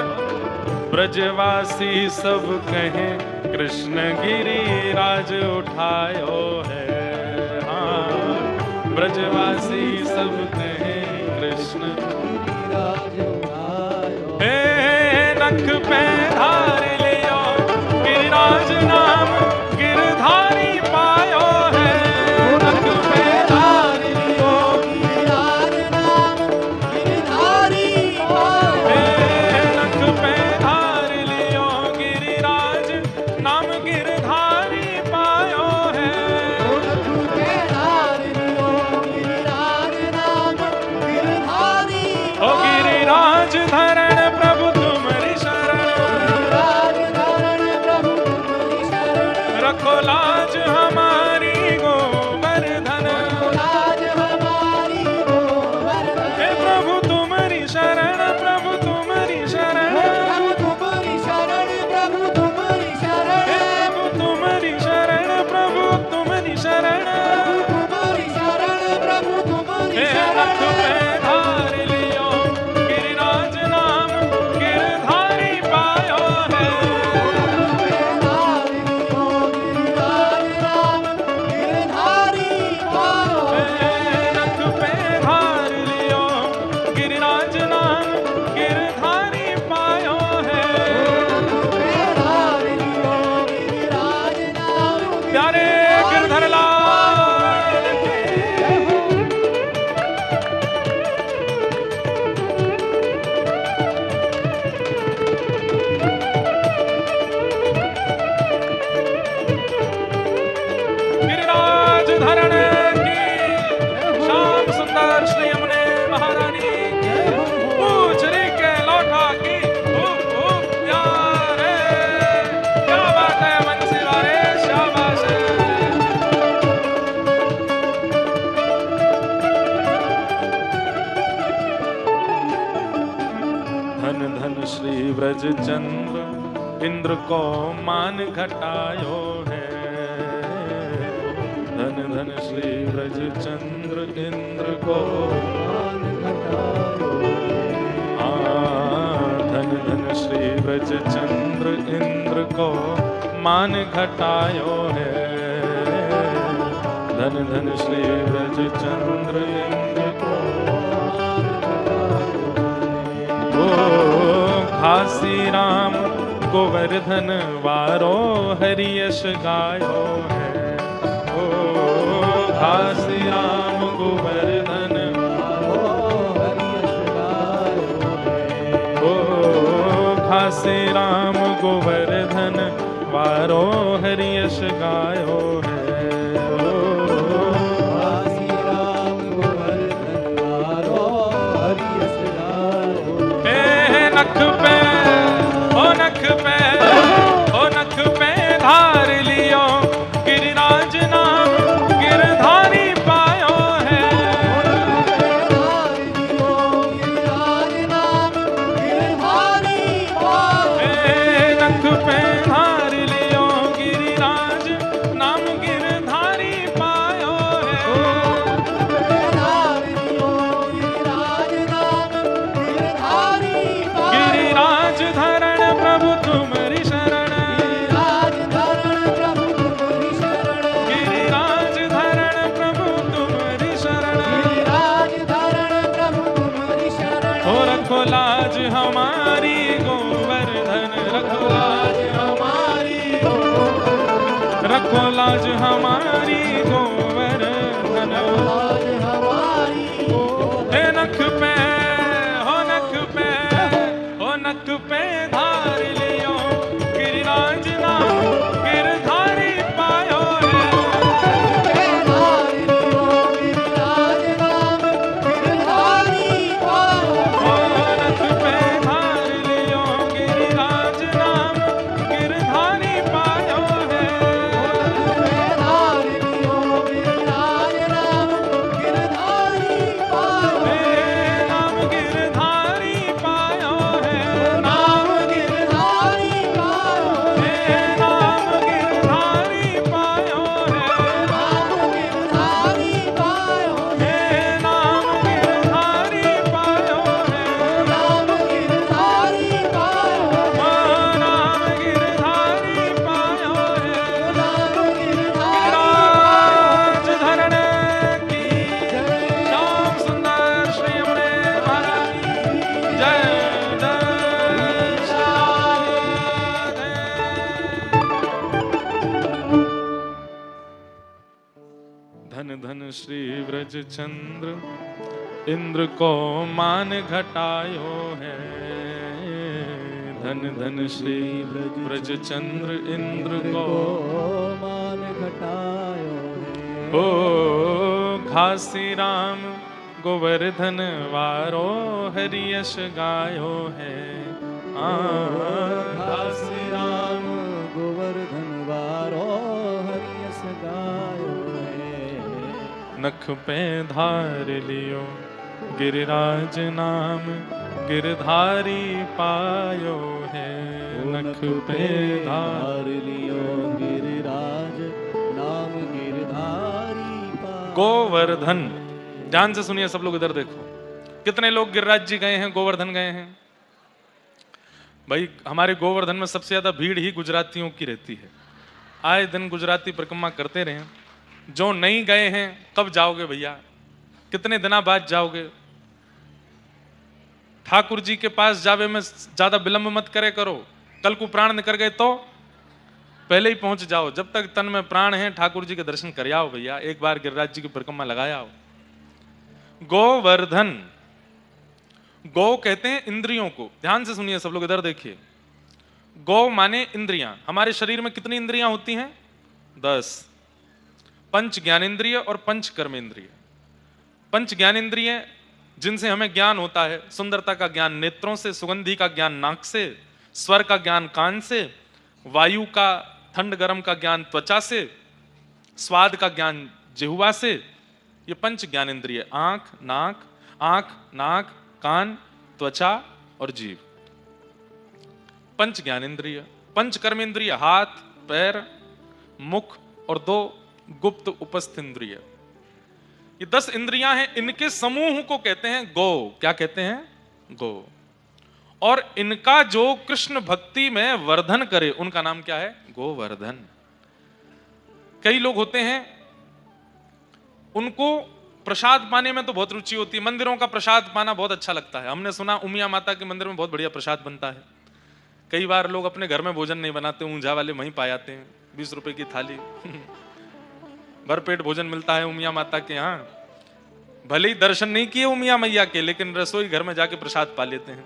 ब्रजवासी सब कहें कृष्ण गिरिराज उठायो है। हाँ ब्रजवासी सब कहें कृष्ण हे नख पे धार लियो गिरिराज नाम गिरधारी पायो है। नख पे धार लियो गिरिराज नाम गिरधारी पायो हे नख पे धार लियो गिरिराज नाम गिरधारी पायो है। नख पे धार लियो गिरिराज नाम गिरधारी ओ गिरिराज धरण प्रभु तुम्हारी शरण। गिरिराज धरण प्रभु लाज हमारी गोवर्धन, लाज हमारी गोवर्धन। हे प्रभु तुम्हारी शरण, प्रभु तुम्हारी शरण, प्रभु तुम्हारी शरण, प्रभु तुम्हारी शरण, हे प्रभु तुम्हारी शरण, प्रभु तुम्हारी शरण, तुम्हारी शरण, प्रभु तुम्हारी हे रथ पे धार लियो गिरिराज नाम गिरधारी पायो है, रथ पे धार लियो गिरिराज नाम गिरधारी पायो है। प्यारे गिरधर लाल की गिरिराज धरण की श्याम सुंदर श्री यमुने महारानी की पूछरी के लौटा की खूब खूब प्यार है। क्या बात है बंसी वाले, शाबाश है। धन धन श्री व्रज चंद्र इंद्र को मान घटायो है, धन धन श्री व्रज चंद्र इंद्र को धन धन श्री व्रज चंद्र इंद्र को मान घटायो है, धन धन श्री व्रज चंद्र इंद्र को ओ घासी राम गोवर्धन वारो हरि यश गायो है, ओ घासी राम गोवर्धन ओ घासी राम गोवर्धन वारो हरि यश गायो है, नख पे ओ नख पे ओ नख पे धार लियो गिरिराज नाम गिरधारी पायो है, नख पे धार लियो गिरिराज नाम गिरधारी पायो है, गिरिराज धरण प्रभु तुम्हारी शरण, गिरिराज धरण प्रभु तुम्हारी शरण, हो रखो लाज हमारी गोवर्धन, रखो लाज हमारी, रखो लाज हमारी गोवर्धन, हे नख पे हो नख पे हो नख पे धार लियो गिरिराज नाम गिरधारी पायो है, हो नख पे धार लियो गिरिराज नाम गिरधारी पायो है, नाम गिरधारी पायो है, नाम गिरधारी पायो है, नाम गिरधारी पायो है, नाम गिरधारी पायो है, नाम गिरधारी पायो है, नाम गिरधारी पायो है, नाम गिरधारी पायो है, गिरिराज धरण की श्याम सुंदर श्री यमुने महारानी जय जय राधे। धन धन श्री व्रज चंद्र इंद्र को मान घटायो है, धन धन श्री व्रज चंद्र इंद्र को मान घटायो ओ घासी राम गोवर्धन वारो हरि यश गायो है, घासी राम गोवर्धन वारो रस गायो है। नख पे धार लियो गिरिराज नाम गिरधारी पायो है। नख पे धार लियो गिरिराज नाम गिरधारी पायो। गोवर्धन, ध्यान से सुनिए सब लोग, इधर देखो। कितने लोग गिरिराज जी गए हैं, गोवर्धन गए हैं? भाई हमारे गोवर्धन में सबसे ज्यादा भीड़ ही गुजरातियों की रहती है। आए दिन गुजराती परिक्रमा करते रहे। जो नहीं गए हैं कब जाओगे भैया? कितने दिनों बाद जाओगे? ठाकुर जी के पास जावे में ज्यादा विलंब मत करे करो। कल को प्राण निकल गए तो पहले ही पहुंच जाओ। जब तक तन में प्राण है ठाकुर जी के दर्शन कर आओ भैया। एक बार गिरिराज जी की परिक्रमा लगाया आओ। गोवर्धन, गौ कहते हैं इंद्रियों को। ध्यान से सुनिए सब लोग, इधर देखिए। गौ माने इंद्रियां। हमारे शरीर में कितनी इंद्रियां होती हैं? 10। पंच ज्ञानेंद्रिय और पंच कर्मेंद्रिय। पंच ज्ञानेंद्रिय जिनसे हमें ज्ञान होता है। सुंदरता का ज्ञान नेत्रों से, सुगंधी का ज्ञान नाक से, स्वर का ज्ञान कान से, वायु का ठंड गर्म का ज्ञान त्वचा से, स्वाद का ज्ञान जिह्वा से। ये पंच ज्ञानेंद्रिय, आंख नाक कान त्वचा और जीव, पंच ज्ञानेंद्रिय। पंच कर्मेंद्रिय, हाथ पैर मुख और 2 गुप्त उपस्थ इंद्रिय। ये 10 इंद्रियां हैं। इनके समूह को कहते हैं गौ। क्या कहते हैं? गौ। और इनका जो कृष्ण भक्ति में वर्धन करे उनका नाम क्या है? गोवर्धन। कई लोग होते हैं उनको प्रसाद पाने में तो बहुत रुचि होती है। मंदिरों का प्रसाद पाना बहुत अच्छा लगता है। हमने सुना उमिया माता के मंदिर में बहुत बढ़िया प्रसाद बनता है। कई बार लोग अपने घर में भोजन नहीं बनाते, ऊंझा वाले वहीं पा जाते हैं। 20 रुपए की थाली भरपेट भोजन मिलता है उमिया माता के यहाँ। भले ही दर्शन नहीं किए उमिया मैया के, लेकिन रसोई घर में जाके प्रसाद पा लेते हैं।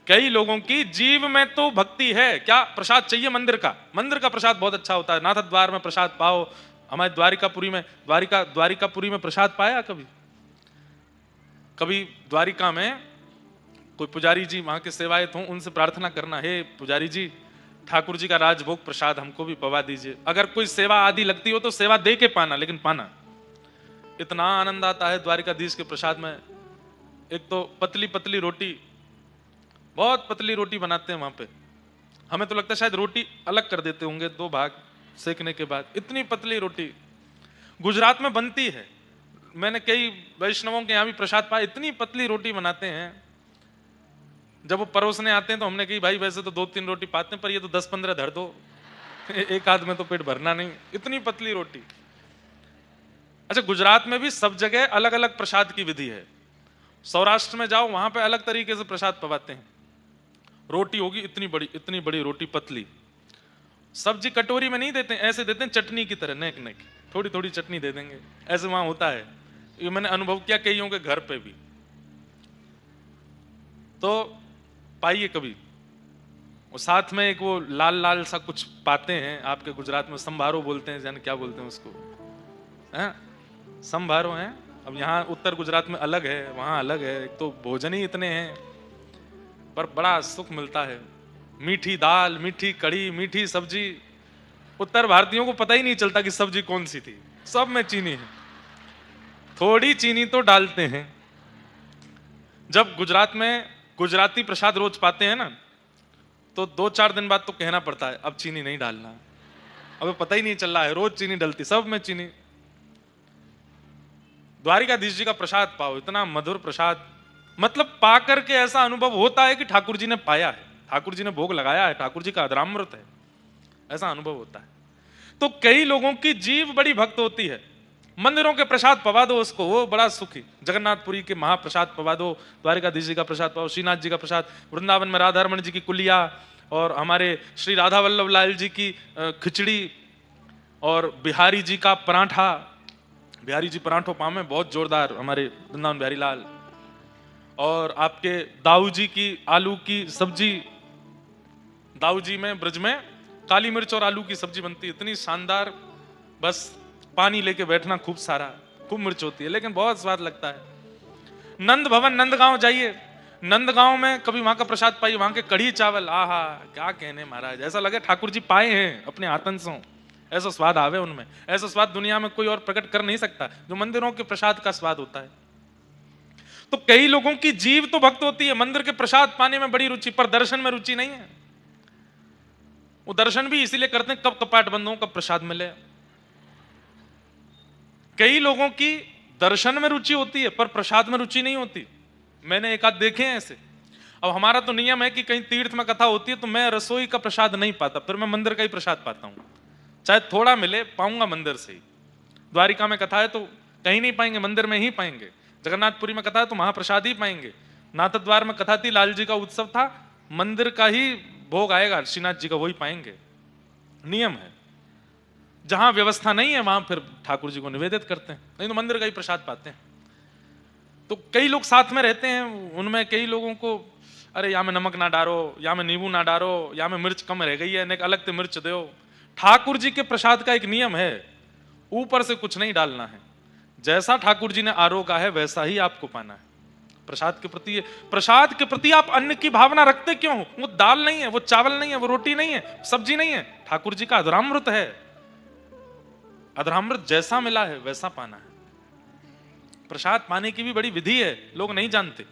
कई लोगों की जीव में तो भक्ति है। क्या प्रसाद चाहिए? मंदिर का प्रसाद बहुत अच्छा होता है। नाथ द्वार में प्रसाद पाओ। हमारे द्वारिकापुरी में प्रसाद पाया कभी द्वारिका में कोई पुजारी जी वहां के सेवायत हों, उनसे प्रार्थना करना, हे पुजारी जी ठाकुर जी का राजभोग प्रसाद हमको भी पवा दीजिए। अगर कोई सेवा आदि लगती हो तो सेवा दे के पाना, लेकिन पाना। इतना आनंद आता है द्वारिकाधीश के प्रसाद में। एक तो पतली पतली रोटी, बहुत पतली रोटी बनाते हैं वहां पे। हमें तो लगता है शायद रोटी अलग कर देते होंगे 2 भाग सेकने के बाद। इतनी पतली रोटी गुजरात में बनती है। मैंने कई वैष्णवों के यहाँ भी प्रसाद पाया। इतनी पतली रोटी बनाते हैं। जब वो परोसने आते हैं तो हमने कही भाई वैसे तो 2-3 रोटी पाते हैं, पर ये तो 10-15 धर दो, एक आध में तो पेट भरना नहीं। इतनी पतली रोटी। अच्छा, गुजरात में भी सब जगह अलग अलग प्रसाद की विधि है। सौराष्ट्र में जाओ वहां पे अलग तरीके से प्रसाद पवाते हैं। रोटी होगी इतनी बड़ी रोटी पतली। सब्जी कटोरी में नहीं देते, ऐसे देते हैं चटनी की तरह, नेक नेक थोड़ी थोड़ी चटनी दे देंगे। ऐसे वहां होता है। ये मैंने अनुभव किया कईयों के घर पे भी। तो पाइए कभी। और साथ में एक वो लाल लाल सा कुछ पाते हैं, आपके गुजरात में संभारो बोलते हैं, जाने क्या बोलते हैं उसको, हैं? संभारो हैं। अब यहाँ उत्तर गुजरात में अलग है, वहाँ अलग है। एक तो भोजन ही इतने हैं, पर बड़ा सुख मिलता है। मीठी दाल, मीठी कड़ी, मीठी सब्जी। उत्तर भारतीयों को पता ही नहीं चलता कि सब्जी कौन सी थी, सब में चीनी है। थोड़ी चीनी तो डालते हैं। जब गुजरात में गुजराती प्रसाद रोज पाते हैं ना, तो 2-4 दिन बाद तो कहना पड़ता है अब चीनी नहीं डालना। अब पता ही नहीं चल रहा है, रोज चीनी डलती, सब में चीनी। द्वारिकाधीश जी का प्रसाद पाओ, इतना मधुर प्रसाद। मतलब पा करके ऐसा अनुभव होता है कि ठाकुर जी ने पाया है, ठाकुर जी ने भोग लगाया है, ठाकुर जी का अधरामृत है, ऐसा अनुभव होता है। तो कई लोगों की जीव बड़ी भक्त होती है। मंदिरों के प्रसाद पवा दो उसको, वो बड़ा सुखी। जगन्नाथपुरी के महाप्रसाद पवा दो, द्वारिकाधीश जी का प्रसाद पाओ, श्रीनाथ जी का प्रसाद, वृंदावन में राधारमण जी की कुलिया, और हमारे श्री राधा वल्लभ लाल जी की खिचड़ी, और बिहारी जी का पराठा। बिहारी जी पराठों पाव में बहुत जोरदार, हमारे वृंदावन बिहारी लाल। और आपके दाऊ जी की आलू की सब्जी। दाऊ जी में ब्रज में काली मिर्च और आलू की सब्जी बनती है, इतनी शानदार, बस पानी लेके बैठना खूब सारा, खूब मिर्च होती है, लेकिन बहुत स्वाद लगता है। नंद भवन नंदगांव जाइए, नंदगांव में कभी वहां का प्रसाद पाइए, वहां के कढ़ी चावल, आहा क्या कहने महाराज, ऐसा लगे ठाकुर जी पाए हैं अपने हाथन से। ऐसा स्वाद आवे उनमें, ऐसा स्वाद दुनिया में कोई और प्रकट कर नहीं सकता जो मंदिरों के प्रसाद का स्वाद होता है। तो कई लोगों की जीव तो भक्त होती है, मंदिर के प्रसाद पाने में बड़ी रुचि, पर दर्शन में रुचि नहीं है। वो दर्शन भी इसीलिए करते हैं कब कपाट बंद हो, कब प्रसाद मिले। कई लोगों की दर्शन में रुचि होती है पर प्रसाद में रुचि नहीं होती। मैंने एक आध देखे हैं ऐसे। अब हमारा तो नियम है कि कहीं तीर्थ में कथा होती है तो मैं रसोई का प्रसाद नहीं पाता, फिर मैं मंदिर का ही प्रसाद पाता हूं, चाहे थोड़ा मिले, पाऊंगा मंदिर से ही। द्वारिका में कथा है तो कहीं नहीं पाएंगे, मंदिर में ही पाएंगे। जगन्नाथपुरी में कथा है तो महाप्रसाद ही पाएंगे। नाथद्वार में कथा थी, लाल जी का उत्सव था, मंदिर का ही भोग आएगा, श्रीनाथ जी का वही पाएंगे, नियम है। जहां व्यवस्था नहीं है वहां फिर ठाकुर जी को निवेदित करते हैं, नहीं तो मंदिर का ही प्रसाद पाते हैं। तो कई लोग साथ में रहते हैं, उनमें कई लोगों को अरे या में नमक ना डालो, या में नींबू ना डालो, या में मिर्च कम रह गई है, एक अलग से मिर्च दो। ठाकुर जी के प्रसाद का एक नियम है, ऊपर से कुछ नहीं डालना है, जैसा ठाकुर जी ने आरोगा है वैसा ही आपको पाना है। प्रसाद के प्रति आप अन्न की भावना रखते क्यों हो? वो दाल नहीं है, वो चावल नहीं है, वो रोटी नहीं है, सब्जी नहीं है, ठाकुर जी का अधरामृत है। अधरामृत जैसा मिला है वैसा पाना है। प्रसाद पाने की भी बड़ी विधि है, लोग नहीं जानते।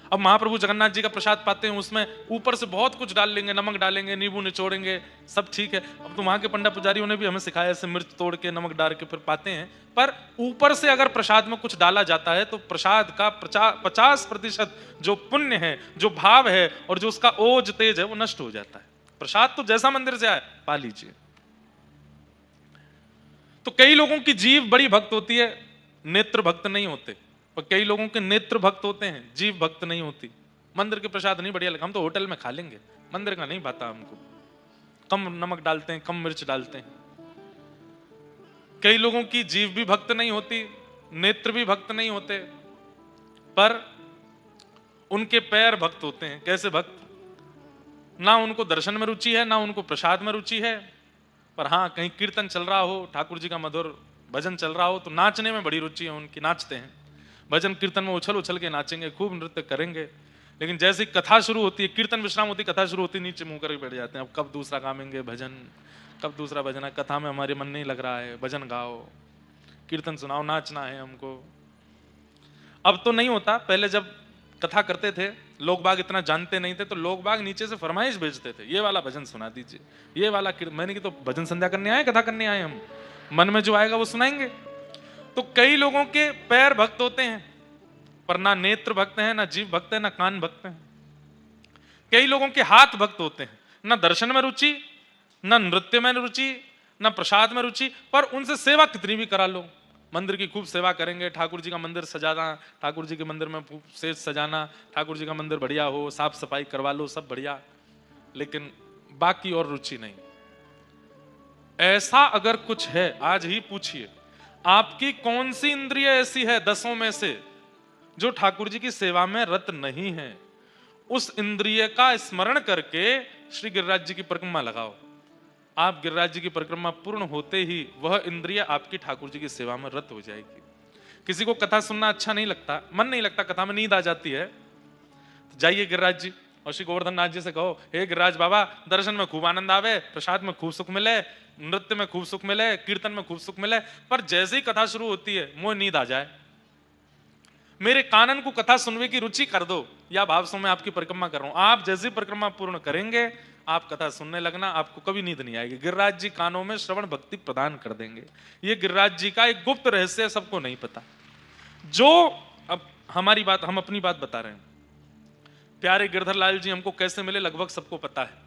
अब महाप्रभु जगन्नाथ जी का प्रसाद पाते हैं, उसमें ऊपर से बहुत कुछ डाल लेंगे, नमक डालेंगे, नींबू निचोड़ेंगे, सब ठीक है। अब तो वहां के पंडा पुजारियों ने भी हमें सिखाया ऐसे मिर्च तोड़ के नमक डाल के फिर पाते हैं। पर ऊपर से अगर प्रसाद में कुछ डाला जाता है तो प्रसाद का 50% जो पुण्य है, जो भाव है और जो उसका ओज तेज है वो नष्ट हो जाता है। प्रसाद तो जैसा मंदिर से आए पा लीजिए। तो कई लोगों की जीव बड़ी भक्त होती है, नेत्र भक्त नहीं होते, और कई लोगों के नेत्र भक्त होते हैं, जीव भक्त नहीं होती। मंदिर के प्रसाद नहीं बढ़िया लगा, हम तो होटल में खा लेंगे, मंदिर का नहीं पाता हमको, कम नमक डालते हैं, कम मिर्च डालते हैं। कई लोगों की जीव भी भक्त नहीं होती, नेत्र भी भक्त नहीं होते, पर उनके पैर भक्त होते हैं। कैसे भक्त? ना उनको दर्शन में रुचि है, ना उनको प्रसाद में रुचि है, पर हाँ कहीं कीर्तन चल रहा हो, ठाकुर जी का मधुर भजन चल रहा हो तो नाचने में बड़ी रुचि है उनकी, नाचते हैं। भजन कीर्तन में उछल उछल के नाचेंगे, खूब नृत्य करेंगे। लेकिन जैसे कथा शुरू होती है, कीर्तन विश्राम होती है, कथा शुरू होती है, नीचे मुंह करके बैठ जाते हैं। अब कब दूसरा गाएंगे भजन, कब दूसरा भजन है, कथा में हमारे मन नहीं लग रहा है, भजन गाओ, कीर्तन सुनाओ, नाचना है हमको। अब तो नहीं होता। पहले जब कथा करते थे, लोग बाग इतना जानते नहीं थे, तो लोग बाग नीचे से फरमाइश भेजते थे, ये वाला भजन सुना दीजिए, ये वाला। मैंने कि तो भजन संध्या करने आए, कथा करने आए, हम मन में जो आएगा वो सुनाएंगे। तो कई लोगों के पैर भक्त होते हैं पर ना नेत्र भक्त हैं, ना जीव भक्त है, ना कान भक्त हैं। कई लोगों के हाथ भक्त होते हैं, ना दर्शन में रुचि, ना नृत्य में रुचि, ना प्रसाद में रुचि, पर उनसे सेवा कितनी भी करा लो। मंदिर की खूब सेवा करेंगे, ठाकुर जी का मंदिर सजाना, ठाकुर जी के मंदिर में सेज सजाना, ठाकुर जी का मंदिर बढ़िया हो, साफ सफाई करवा लो, सब बढ़िया, लेकिन बाकी और रुचि नहीं। ऐसा अगर कुछ है, आज ही पूछिए, आपकी कौन सी इंद्रिय ऐसी है 10 में से जो ठाकुर जी की सेवा में रत नहीं है? उस इंद्रिय का स्मरण करके श्री गिरिराज जी की परिक्रमा लगाओ। आप गिरिराज जी की परिक्रमा पूर्ण होते ही वह इंद्रिय आपकी ठाकुर जी की सेवा में रत हो जाएगी। किसी को कथा सुनना अच्छा नहीं लगता, मन नहीं लगता, कथा में नींद आ जाती है, तो जाइए गिरिराज जी और श्री गोवर्धन नाथ जी से कहो, हे गिरिराज बाबा, दर्शन में खूब आनंद आवे, प्रसाद में खूब सुख मिले, नृत्य में खूब सुख मिले, कीर्तन में खूब सुख मिले, पर जैसे ही कथा शुरू होती है मुझे नींद आ जाए, मेरे कानन को कथा सुनने की रुचि कर दो, या भाव से मैं आपकी परिक्रमा कर रहा हूं। आप जैसी परिक्रमा पूर्ण करेंगे, आप कथा सुनने लगना, आपको कभी नींद नहीं आएगी। गिरिराज जी कानों में श्रवण भक्ति प्रदान कर देंगे। ये गिरिराज जी का एक गुप्त रहस्य, सबको नहीं पता। जो अब हमारी बात, हम अपनी बात बता रहे हैं, प्यारे गिरधर लाल जी हमको कैसे मिले लगभग सबको पता है।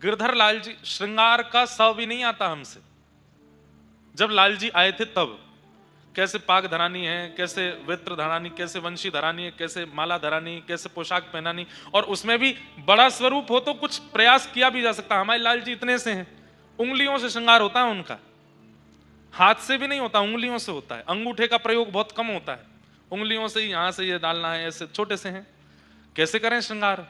गिरधर लाल जी, श्रृंगार का सव भी नहीं आता हमसे। जब लाल जी आए थे तब कैसे पाग धरानी है, कैसे वित्र धरानी, कैसे वंशी धरानी है, कैसे माला धरानी, कैसे पोशाक पहनानी, और उसमें भी बड़ा स्वरूप हो तो कुछ प्रयास किया भी जा सकता। हमारे लाल जी इतने से हैं, उंगलियों से श्रृंगार होता है उनका, हाथ से भी नहीं होता, उंगलियों से होता है। अंगूठे का प्रयोग बहुत कम होता है, उंगलियों से ही यहां से ये डालना है, ऐसे छोटे से हैं। कैसे करें श्रृंगार?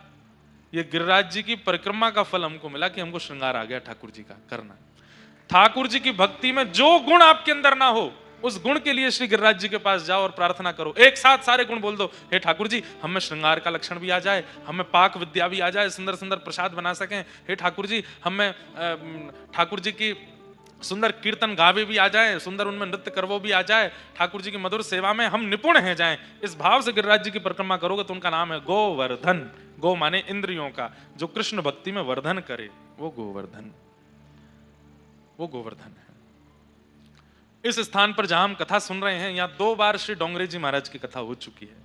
ये गिरिराज जी की परिक्रमा का फल हमको मिला कि हमको श्रृंगार आ गया ठाकुर जी का करना। ठाकुर जी की भक्ति में जो गुण आपके अंदर ना हो उस गुण के लिए श्री गिरिराज जी के पास जाओ और प्रार्थना करो। एक साथ सारे गुण बोल दो, हे ठाकुर जी हमें श्रृंगार का लक्षण भी आ जाए, हमें पाक विद्या भी आ जाए, सुंदर सुंदर प्रसाद बना सकें। हे ठाकुर जी हमें ठाकुर जी की सुंदर कीर्तन गावे भी आ जाए, सुंदर उनमें नृत्य करवो भी आ जाए, ठाकुर जी की मधुर सेवा में हम निपुण हैं जाएं। इस भाव से गिरिराज जी की परिक्रमा करोगे तो उनका नाम है गोवर्धन। गो माने इंद्रियों का, जो कृष्ण भक्ति में वर्धन करे वो गोवर्धन, वो गोवर्धन है। इस स्थान पर जहां हम कथा सुन रहे हैं, यहां 2 बार श्री डोंगरे जी महाराज की कथा हो चुकी है।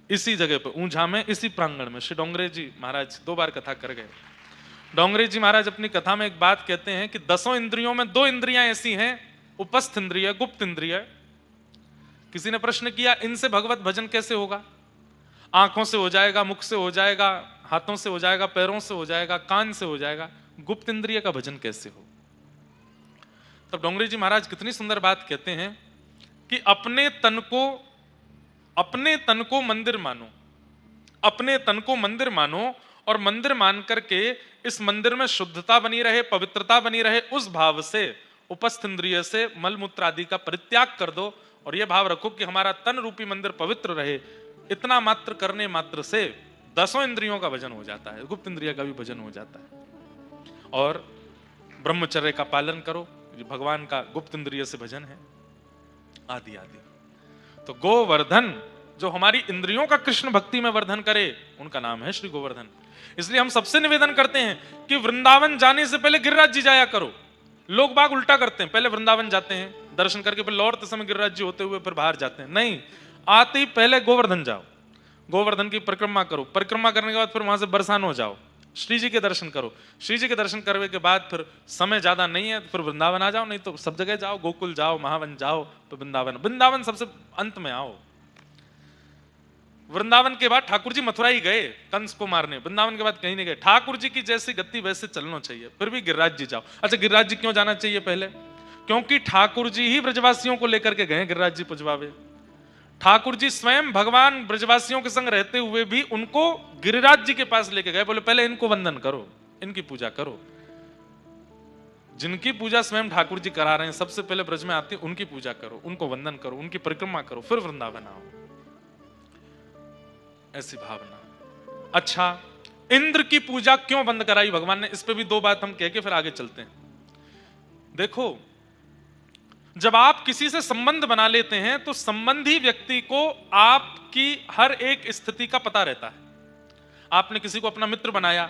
इसी जगह पर ऊंझा में, इसी प्रांगण में श्री डोंगरे जी महाराज 2 बार कथा कर गए। डोंगरे जी महाराज अपनी कथा में एक बात कहते हैं कि 10 इंद्रियों में 2 इंद्रियां ऐसी हैं, उपस्थ इंद्रिय, गुप्त इंद्रिय। किसी ने प्रश्न किया इनसे भगवत भजन कैसे होगा? आंखों से हो जाएगा, मुख से हो जाएगा, हाथों से हो जाएगा, पैरों से हो जाएगा, कान से हो जाएगा, गुप्त इंद्रिय का भजन कैसे हो? तब डोंगरे जी महाराज कितनी सुंदर बात कहते हैं कि अपने तन को मंदिर मानो, अपने तन को मंदिर मानो, और मंदिर मान करके इस मंदिर में शुद्धता बनी रहे, पवित्रता बनी रहे, उस भाव से उपस्थ इंद्रिय से मल मूत्र आदि का परित्याग कर दो और यह भाव रखो कि हमारा तन रूपी मंदिर पवित्र रहे। इतना मात्र करने मात्र से 10 इंद्रियों का भजन हो जाता है, गुप्त इंद्रिय का भी भजन हो जाता है। और ब्रह्मचर्य का पालन करो, भगवान का गुप्त इंद्रिय से भजन है, आदि आदि। तो गोवर्धन जो हमारी इंद्रियों का कृष्ण भक्ति में वर्धन करे, उनका नाम है श्री गोवर्धन। इसलिए हम सबसे निवेदन करते हैं कि वृंदावन जाने से पहले गिरिराज जी जाया करो। लोग बाग उल्टा करते हैं, पहले वृंदावन जाते हैं, दर्शन करके फिर लौटते समय गिरिराज जी होते हुए फिर बाहर जाते हैं। नहीं, आते ही पहले गोवर्धन जाओ, गोवर्धन की परिक्रमा करो, परिक्रमा करने के बाद फिर वहां से बरसानो जाओ, श्री जी के दर्शन करो, श्री जी के दर्शन करने के बाद फिर समय ज्यादा नहीं है तो फिर वृंदावन आ जाओ, नहीं तो सब जगह जाओ, गोकुल जाओ, महावन जाओ, तो वृंदावन सबसे अंत में आओ। वृंदावन के बाद ठाकुर जी मथुरा ही गए कंस को मारने, वृंदावन के बाद कहीं नहीं गए। ठाकुर जी की जैसी गति वैसे चलना चाहिए, फिर भी गिरिराज जी जाओ। अच्छा, गिरिराज जी क्यों जाना चाहिए पहले? क्योंकि ठाकुर जी ही ब्रजवासियों को लेकर के गए गिरिराज जी पुजवावे। ठाकुर जी स्वयं भगवान ब्रजवासियों के संग रहते हुए भी उनको गिरिराज जी के पास लेके गए, बोले पहले इनको वंदन करो, इनकी पूजा करो। जिनकी पूजा स्वयं ठाकुर जी करा रहे हैं, सबसे पहले ब्रज में आते उनकी पूजा करो, उनको वंदन करो, उनकी परिक्रमा करो, फिर वृंदावन आओ, ऐसी भावना। अच्छा, इंद्र की पूजा क्यों बंद कराई भगवान ने? इस पे भी 2 बात हम कह के फिर आगे चलते हैं। देखो, जब आप किसी से संबंध बना लेते हैं तो संबंधी व्यक्ति को आपकी हर एक स्थिति का पता रहता है। आपने किसी को अपना मित्र बनाया,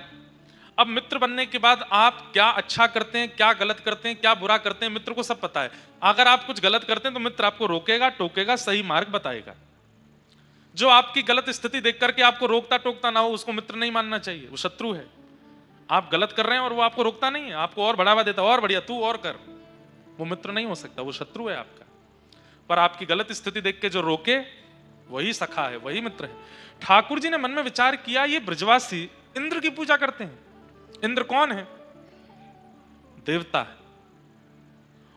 अब मित्र बनने के बाद आप क्या अच्छा करते हैं, क्या गलत करते हैं, क्या बुरा करते हैं, मित्र को सब पता है। अगर आप कुछ गलत करते हैं तो मित्र आपको रोकेगा, टोकेगा, सही मार्ग बताएगा। जो आपकी गलत स्थिति देख करके आपको रोकता टोकता ना हो, उसको मित्र नहीं मानना चाहिए, वो शत्रु है। आप गलत कर रहे हैं और वो आपको रोकता नहीं है, आपको और बढ़ावा देता, और बढ़िया तू और कर, वो मित्र नहीं हो सकता, वो शत्रु है आपका। पर आपकी गलत स्थिति देख के जो रोके, वही सखा है, वही मित्र है। ठाकुर जी ने मन में विचार किया, ये ब्रजवासी इंद्र की पूजा करते हैं। इंद्र कौन है? देवता है।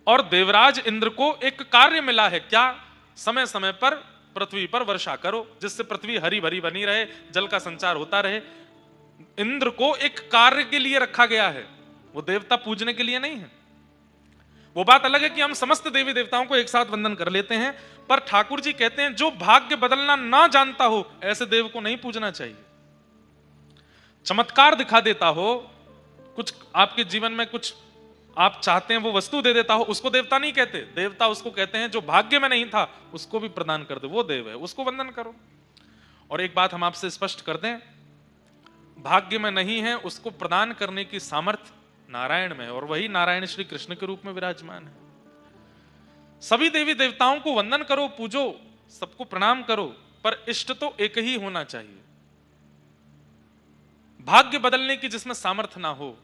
और देवराज इंद्र को एक कार्य मिला है, क्या? समय समय पर पृथ्वी पर वर्षा करो, जिससे पृथ्वी हरी भरी बनी रहे, जल का संचार होता रहे। इंद्र को एक कार्य के लिए रखा गया है, वो देवता पूजने के लिए नहीं है। वो बात अलग है कि हम समस्त देवी देवताओं को एक साथ वंदन कर लेते हैं, पर ठाकुर जी कहते हैं जो भाग्य बदलना ना जानता हो, ऐसे देव को नहीं पूजना चाहिए। चमत्कार दिखा देता हो, कुछ आपके जीवन में कुछ आप चाहते हैं वो वस्तु दे देता हो, उसको देवता नहीं कहते। देवता उसको कहते हैं जो भाग्य में नहीं था उसको भी प्रदान कर दे, वो देव है, उसको वंदन करो। और एक बात हम आपसे स्पष्ट कर दें, भाग्य में नहीं है उसको प्रदान करने की सामर्थ्य नारायण में है, और वही नारायण श्री कृष्ण के रूप में विराजमान है। सभी देवी देवताओं को वंदन करो, पूजो, सबको प्रणाम करो, पर इष्ट तो एक ही होना चाहिए। भाग्य बदलने की जिसमें सामर्थ्य ना हो,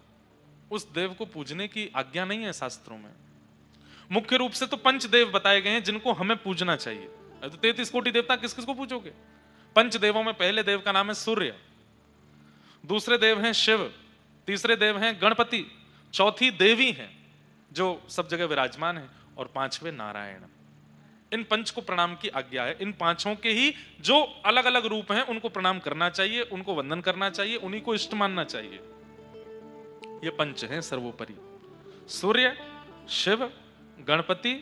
उस देव को पूजने की आज्ञा नहीं है शास्त्रों में। मुख्य रूप से तो पंचदेव बताए गए हैं जिनको हमें पूजना चाहिए। तो 33 कोटि देवता किस किस को पूजोगे? पंचदेवों में पहले देव का नाम है सूर्य, दूसरे देव हैं शिव, तीसरे देव हैं गणपति, चौथी देवी हैं जो सब जगह विराजमान है, और 5वें नारायण। इन पंच को प्रणाम की आज्ञा है। इन 5 के ही जो अलग अलग रूप हैं उनको प्रणाम करना चाहिए, उनको वंदन करना चाहिए, उन्हीं को इष्ट मानना चाहिए। ये पंच हैं सर्वोपरि, सूर्य, शिव, गणपति,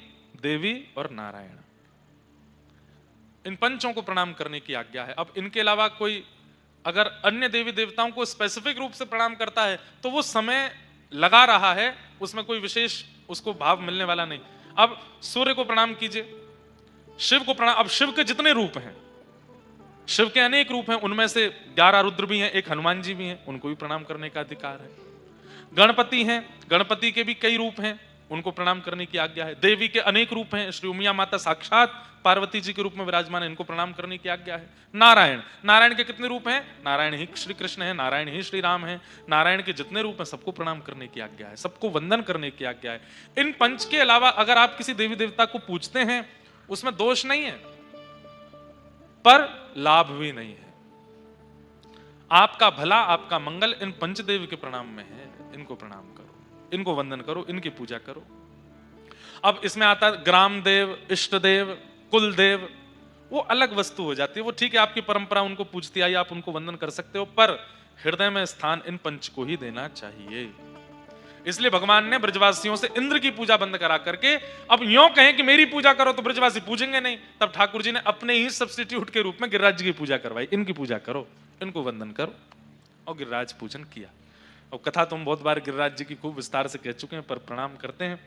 देवी और नारायण, इन पंचों को प्रणाम करने की आज्ञा है। अब इनके अलावा कोई अगर अन्य देवी देवताओं को स्पेसिफिक रूप से प्रणाम करता है तो वो समय लगा रहा है, उसमें कोई विशेष उसको भाव मिलने वाला नहीं। अब सूर्य को प्रणाम कीजिए, शिव को प्रणाम। अब शिव के जितने रूप हैं, शिव के अनेक रूप हैं, उनमें से 11 रुद्र भी हैं, एक हनुमान जी भी हैं, उनको भी प्रणाम करने का अधिकार है। गणपति हैं, गणपति के भी कई रूप हैं, उनको प्रणाम करने की आज्ञा है। देवी के अनेक रूप हैं, श्री उमिया माता साक्षात पार्वती जी के रूप में विराजमान है, इनको प्रणाम करने की आज्ञा है। नारायण, नारायण के कितने रूप हैं? नारायण ही श्री कृष्ण है, नारायण ही श्री राम है। नारायण के जितने रूप हैं सबको प्रणाम करने की आज्ञा है, सबको वंदन करने की आज्ञा है। इन पंच के अलावा अगर आप किसी देवी देवता को पूजते हैं उसमें दोष नहीं है, पर लाभ भी नहीं है। आपका भला, आपका मंगल इन पंचदेव के प्रणाम में है। इनको प्रणाम करो, इनको वंदन करो, इनकी पूजा करो। अब इसमें आता है ग्राम देव, इष्ट देव, कुल देव, वो अलग वस्तु हो जाती है। वो ठीक है, आपकी परंपरा उनको पूजती आई, आप उनको वंदन कर सकते हो, पर हृदय में स्थान इन पंच को ही देना चाहिए। इसलिए भगवान ने ब्रजवासियों से इंद्र की पूजा बंद करा करके, अब यूं कहें कि मेरी पूजा करो तो ब्रजवासी पूजेंगे नहीं, तब ठाकुर जी ने अपने ही सब्स्टिट्यूट के रूप में गिरिराज जी की पूजा करवाई। इनकी पूजा करो, इनको वंदन करो, और गिरिराज पूजन किया। और कथा तुम बहुत बार गिरिराज जी की खूब विस्तार से कह चुके हैं, पर प्रणाम करते हैं।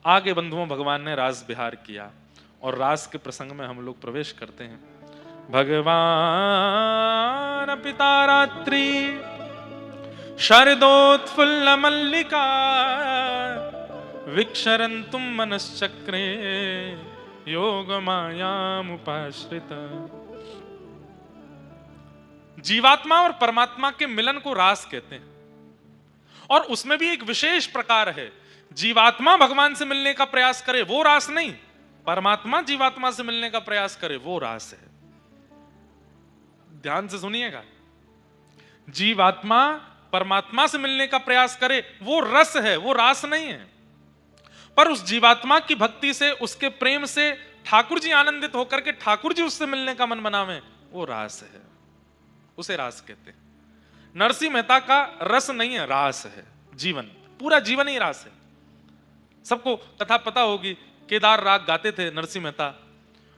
आगे बंधुओं भगवान ने रास विहार किया, और रास के प्रसंग में हम लोग प्रवेश करते हैं। भगवान पिता रात्रि शरदोत्फुल्ल मल्लिका विक्षरन्तुम मनश्चक्रे योग मायामुपाश्रित। जीवात्मा और परमात्मा के मिलन को रास कहते हैं, और उसमें भी एक विशेष प्रकार है। जीवात्मा भगवान से मिलने का प्रयास करे वो रास नहीं, परमात्मा जीवात्मा से मिलने का प्रयास करे वो रास है। ध्यान से सुनिएगा, जीवात्मा परमात्मा से मिलने का प्रयास करे वो रस है, वो रास नहीं है। पर उस जीवात्मा की भक्ति से, उसके प्रेम से ठाकुर जी आनंदित होकर के ठाकुर जी उससे मिलने का मन बनावे, वो रास है, उसे रास कहते हैं। नरसिंह मेहता का रस नहीं है, रास है। जीवन, पूरा जीवन ही रास है। सबको कथा पता होगी, केदार राग गाते थे नरसिंह मेहता,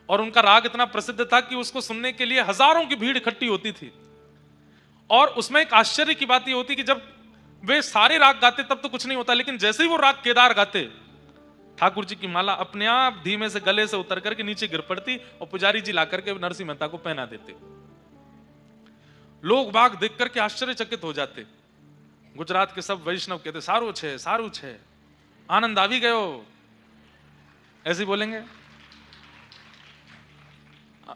और उनका राग इतना प्रसिद्ध था कि उसको सुनने के लिए हजारों की भीड़ इकट्ठी होती थी। और उसमें एक आश्चर्य की बात यह होती कि जब वे सारे राग गाते तब तो कुछ नहीं होता, लेकिन जैसे ही वो राग केदार गाते, ठाकुर जी की माला अपने आप धीमे से गले से उतर करके नीचे गिर पड़ती, और पुजारी जी ला करके नरसिंह मेहता को पहना देते। लोग बाग देख करके आश्चर्यचकित हो जाते। गुजरात के सब वैष्णव कहते सारू छे, सारू छे, आनंद आवी गयो, ऐसे बोलेंगे।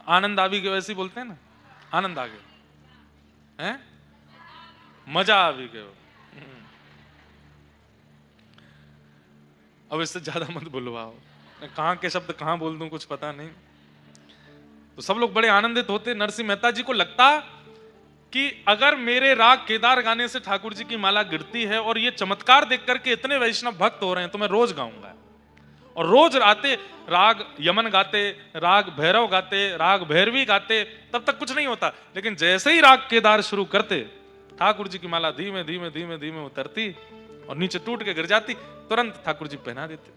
आनंद आवी गयो ऐसे बोलते हैं ना, आनंद आ गयो है, मजा आवी गयो। अब इससे ज्यादा मत बुलवाओ, कहां के शब्द कहां बोल दूं कुछ पता नहीं। तो सब लोग बड़े आनंदित होते। नरसिंह मेहता जी को लगता कि अगर मेरे राग केदार गाने से ठाकुर जी की माला गिरती है और ये चमत्कार देख करके इतने वैष्णव भक्त हो रहे हैं, तो मैं रोज गाऊंगा। और रोज आते राग यमन गाते, राग भैरव गाते, राग भैरवी गाते, तब तक कुछ नहीं होता। लेकिन जैसे ही राग केदार शुरू करते, ठाकुर जी की माला धीमे धीमे धीमे धीमे उतरती और नीचे टूट के गिर जाती, तुरंत ठाकुर जी पहना देते।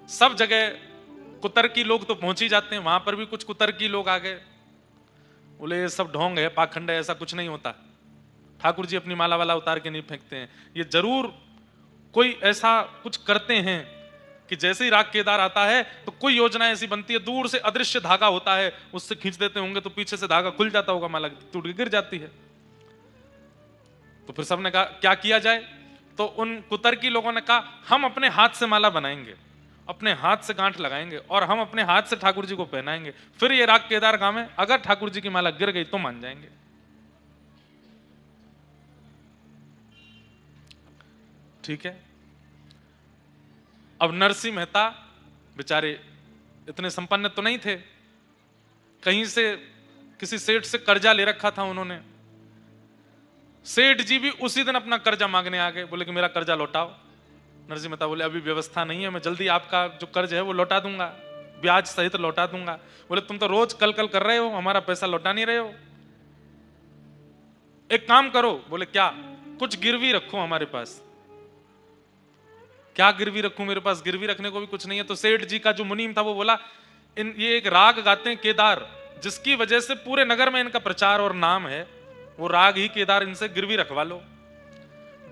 सब जगह कुतर्की लोग तो पहुंच ही जाते हैं, वहां पर भी कुछ कुतर्की लोग आ गए, बोले ये सब ढोंग है, पाखंड है, ऐसा कुछ नहीं होता। ठाकुर जी अपनी माला वाला उतार के नहीं फेंकते हैं। ये जरूर कोई ऐसा कुछ करते हैं कि जैसे ही राग केदार आता है तो कोई योजना ऐसी बनती है, दूर से अदृश्य धागा होता है, उससे खींच देते होंगे तो पीछे से धागा खुल जाता होगा, माला टूट के गिर जाती है। तो फिर सबने कहा क्या किया जाए, तो उन कुतर्की लोगों ने कहा हम अपने हाथ से माला बनाएंगे, अपने हाथ से गांठ लगाएंगे और हम अपने हाथ से ठाकुर जी को पहनाएंगे, फिर ये राग केदार गावे, अगर ठाकुर जी की माला गिर गई तो मान जाएंगे। ठीक है। अब नरसिंह मेहता बेचारे इतने संपन्न तो नहीं थे, कहीं से किसी सेठ से कर्जा ले रखा था उन्होंने। सेठ जी भी उसी दिन अपना कर्जा मांगने आ गए, बोले कि मेरा कर्जा लौटाओ। नरसिंह मेहता बोले अभी व्यवस्था नहीं है, मैं जल्दी आपका जो कर्ज है वो लौटा दूंगा, ब्याज सहित लौटा दूंगा। बोले तुम तो रोज कल कल कर रहे हो, हमारा पैसा लौटा नहीं रहे हो, एक काम करो। बोले क्या? कुछ गिरवी रखो हमारे पास। क्या गिरवी रखूं, मेरे पास गिरवी रखने को भी कुछ नहीं है। तो सेठ जी का जो मुनीम था वो बोला, ये एक राग गाते हैं केदार, जिसकी वजह से पूरे नगर में इनका प्रचार और नाम है, वो राग ही केदार, इनसे गिरवी रखवा लो।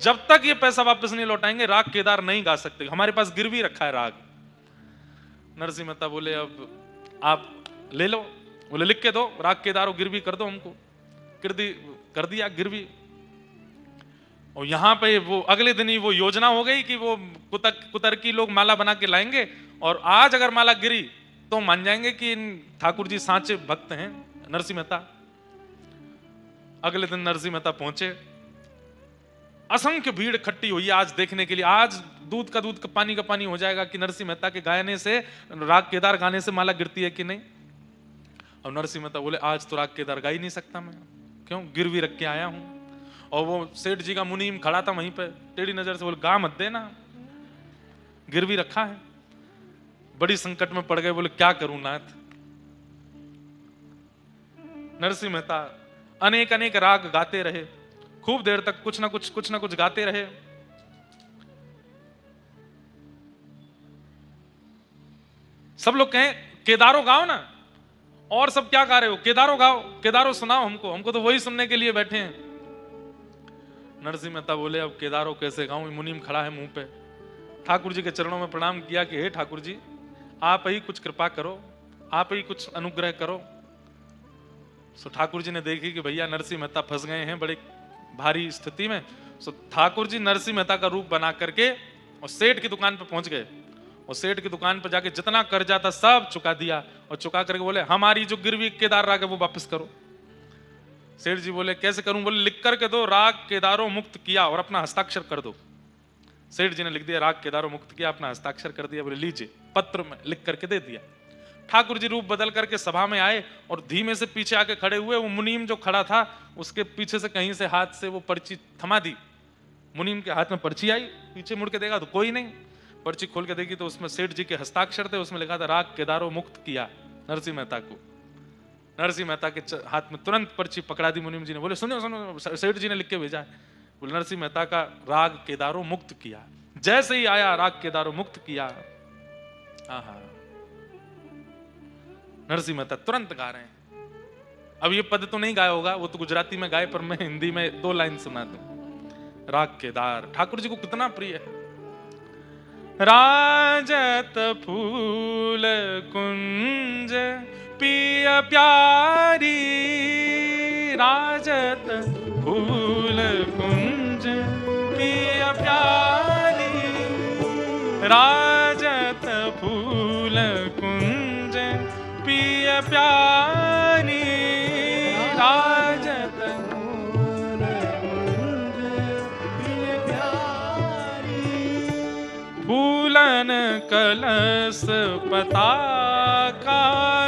जब तक ये पैसा वापस नहीं लौटाएंगे राग केदार नहीं गा सकते, हमारे पास गिरवी रखा है राग। नरसिंह मेहता बोले अब आप ले लो। बोले लिख के दो, राग केदार और गिरवी कर दो हमको। कर दिया गिरवी। और यहां पे वो अगले दिन ही वो योजना हो गई कि वो कुतर्की लोग माला बना के लाएंगे, और आज अगर माला गिरी तो मान जाएंगे कि इन ठाकुर जी सांचे भक्त हैं नरसिंह मेहता। अगले दिन नरसिंह मेहता पहुंचे, असंख्य भीड़ इकट्ठी हुई आज देखने के लिए। आज दूध का पानी का पानी हो जाएगा कि नरसिंह मेहता के गायने से, राग केदार गाने से माला गिरती है कि नहीं। और नरसिंह मेहता बोले आज तो राग केदार गा ही नहीं सकता मैं, क्यों, गिरवी रख के आया हूं। और वो सेठ जी का मुनीम खड़ा था वहीं पे, टेढ़ी नजर से बोले गा मत देना, गिरवी रखा है। बड़ी संकट में पड़ गए, बोले क्या करूं नाथ। नरसिंह मेहता अनेक अनेक राग गाते रहे, खूब देर तक कुछ ना कुछ गाते रहे। सब लोग कहें केदारो गाओ ना, और सब क्या गा रहे हो, केदारो गाओ, केदारो सुनाओ हमको तो वही सुनने के लिए बैठे हैं। नरसिंह मेहता बोले अब केदारो कैसे गाऊं, मुनीम खड़ा है मुंह पे। ठाकुर जी के चरणों में प्रणाम किया कि हे ठाकुर जी, आप ही कुछ कृपा करो, आप ही कुछ अनुग्रह करो। सो ठाकुर जी ने देखी कि भैया नरसिंह मेहता फंस गए हैं बड़े भारी स्थिति में। सो ठाकुर जी नरसिंह मेहता का रूप बना करके और सेठ की दुकान पर पहुंच गए, और सेठ की दुकान पर जाके जितना कर्जा था सब चुका दिया, और चुका करके बोले हमारी जो गिरवी केदार राग है वो वापस करो। सेठ जी बोले कैसे करूं, बोले लिख करके दो, राग केदारों मुक्त किया, और अपना हस्ताक्षर कर दो। सेठ जी ने लिख दिया राग केदारों मुक्त किया, अपना हस्ताक्षर कर दिया। बोले लीजिए, पत्र में लिख करके दे दिया। ठाकुर जी रूप बदल करके सभा में आए और धीमे से पीछे आके खड़े हुए। वो मुनीम जो खड़ा था उसके पीछे से कहीं से हाथ से वो पर्ची थमा दी। मुनीम के हाथ में पर्ची आई, पीछे मुड़ के देखा तो कोई नहीं। पर्ची खोल के देखी तो उसमें सेठ जी के हस्ताक्षर थे, उसमें लिखा था राग केदारों मुक्त किया नरसिंह मेहता को। नरसिंह मेहता के हाथ में तुरंत पर्ची पकड़ा दी मुनीम जी ने। बोले सुनो सुनो, सेठ जी ने लिख के भेजा है। बोले नरसिंह मेहता का राग केदारों मुक्त किया। जैसे ही आया राग केदारों मुक्त किया, आहा, नरसिंह मेहता तुरंत गा रहे हैं। अब ये पद तो नहीं गाया होगा, वो तो गुजराती में गाए, पर मैं हिंदी में 2 लाइन सुना दूं। राग केदार ठाकुर जी को कितना प्रिय है। राजत फूल कुंज पिय प्यारी, राजत फूल कुंज पिय प्यारी, राजत फूल कुंज पिय प्यारी, राजत फूल कुंज पिय प्यारी, फूलन कलश पताका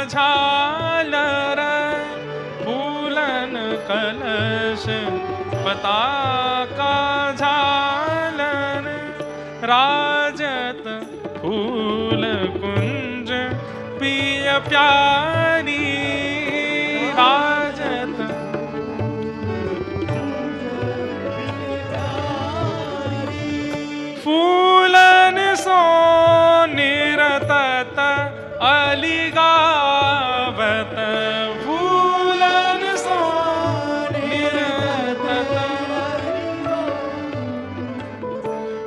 झालर, फूलन कलश पताका झालर, राजत फूल कुंज पिय प्यारी, राजत फूलन सो निरतत अलिगावत, फूलन सो निरतत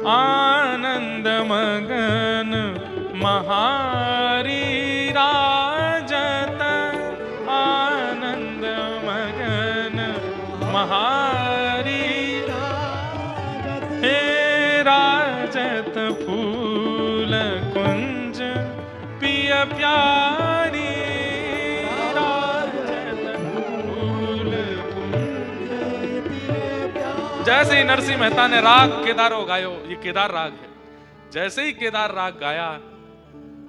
आनंद मगन महारी, राजत आनंद मगन महारी, हे राजत फूल कुंज पिय प्यारी, राजत फूल कुंज पिय प्यारी। जैसे ही नरसिंह मेहता ने राग केदारो गायो, ये केदार राग है, जैसे ही केदार राग गाया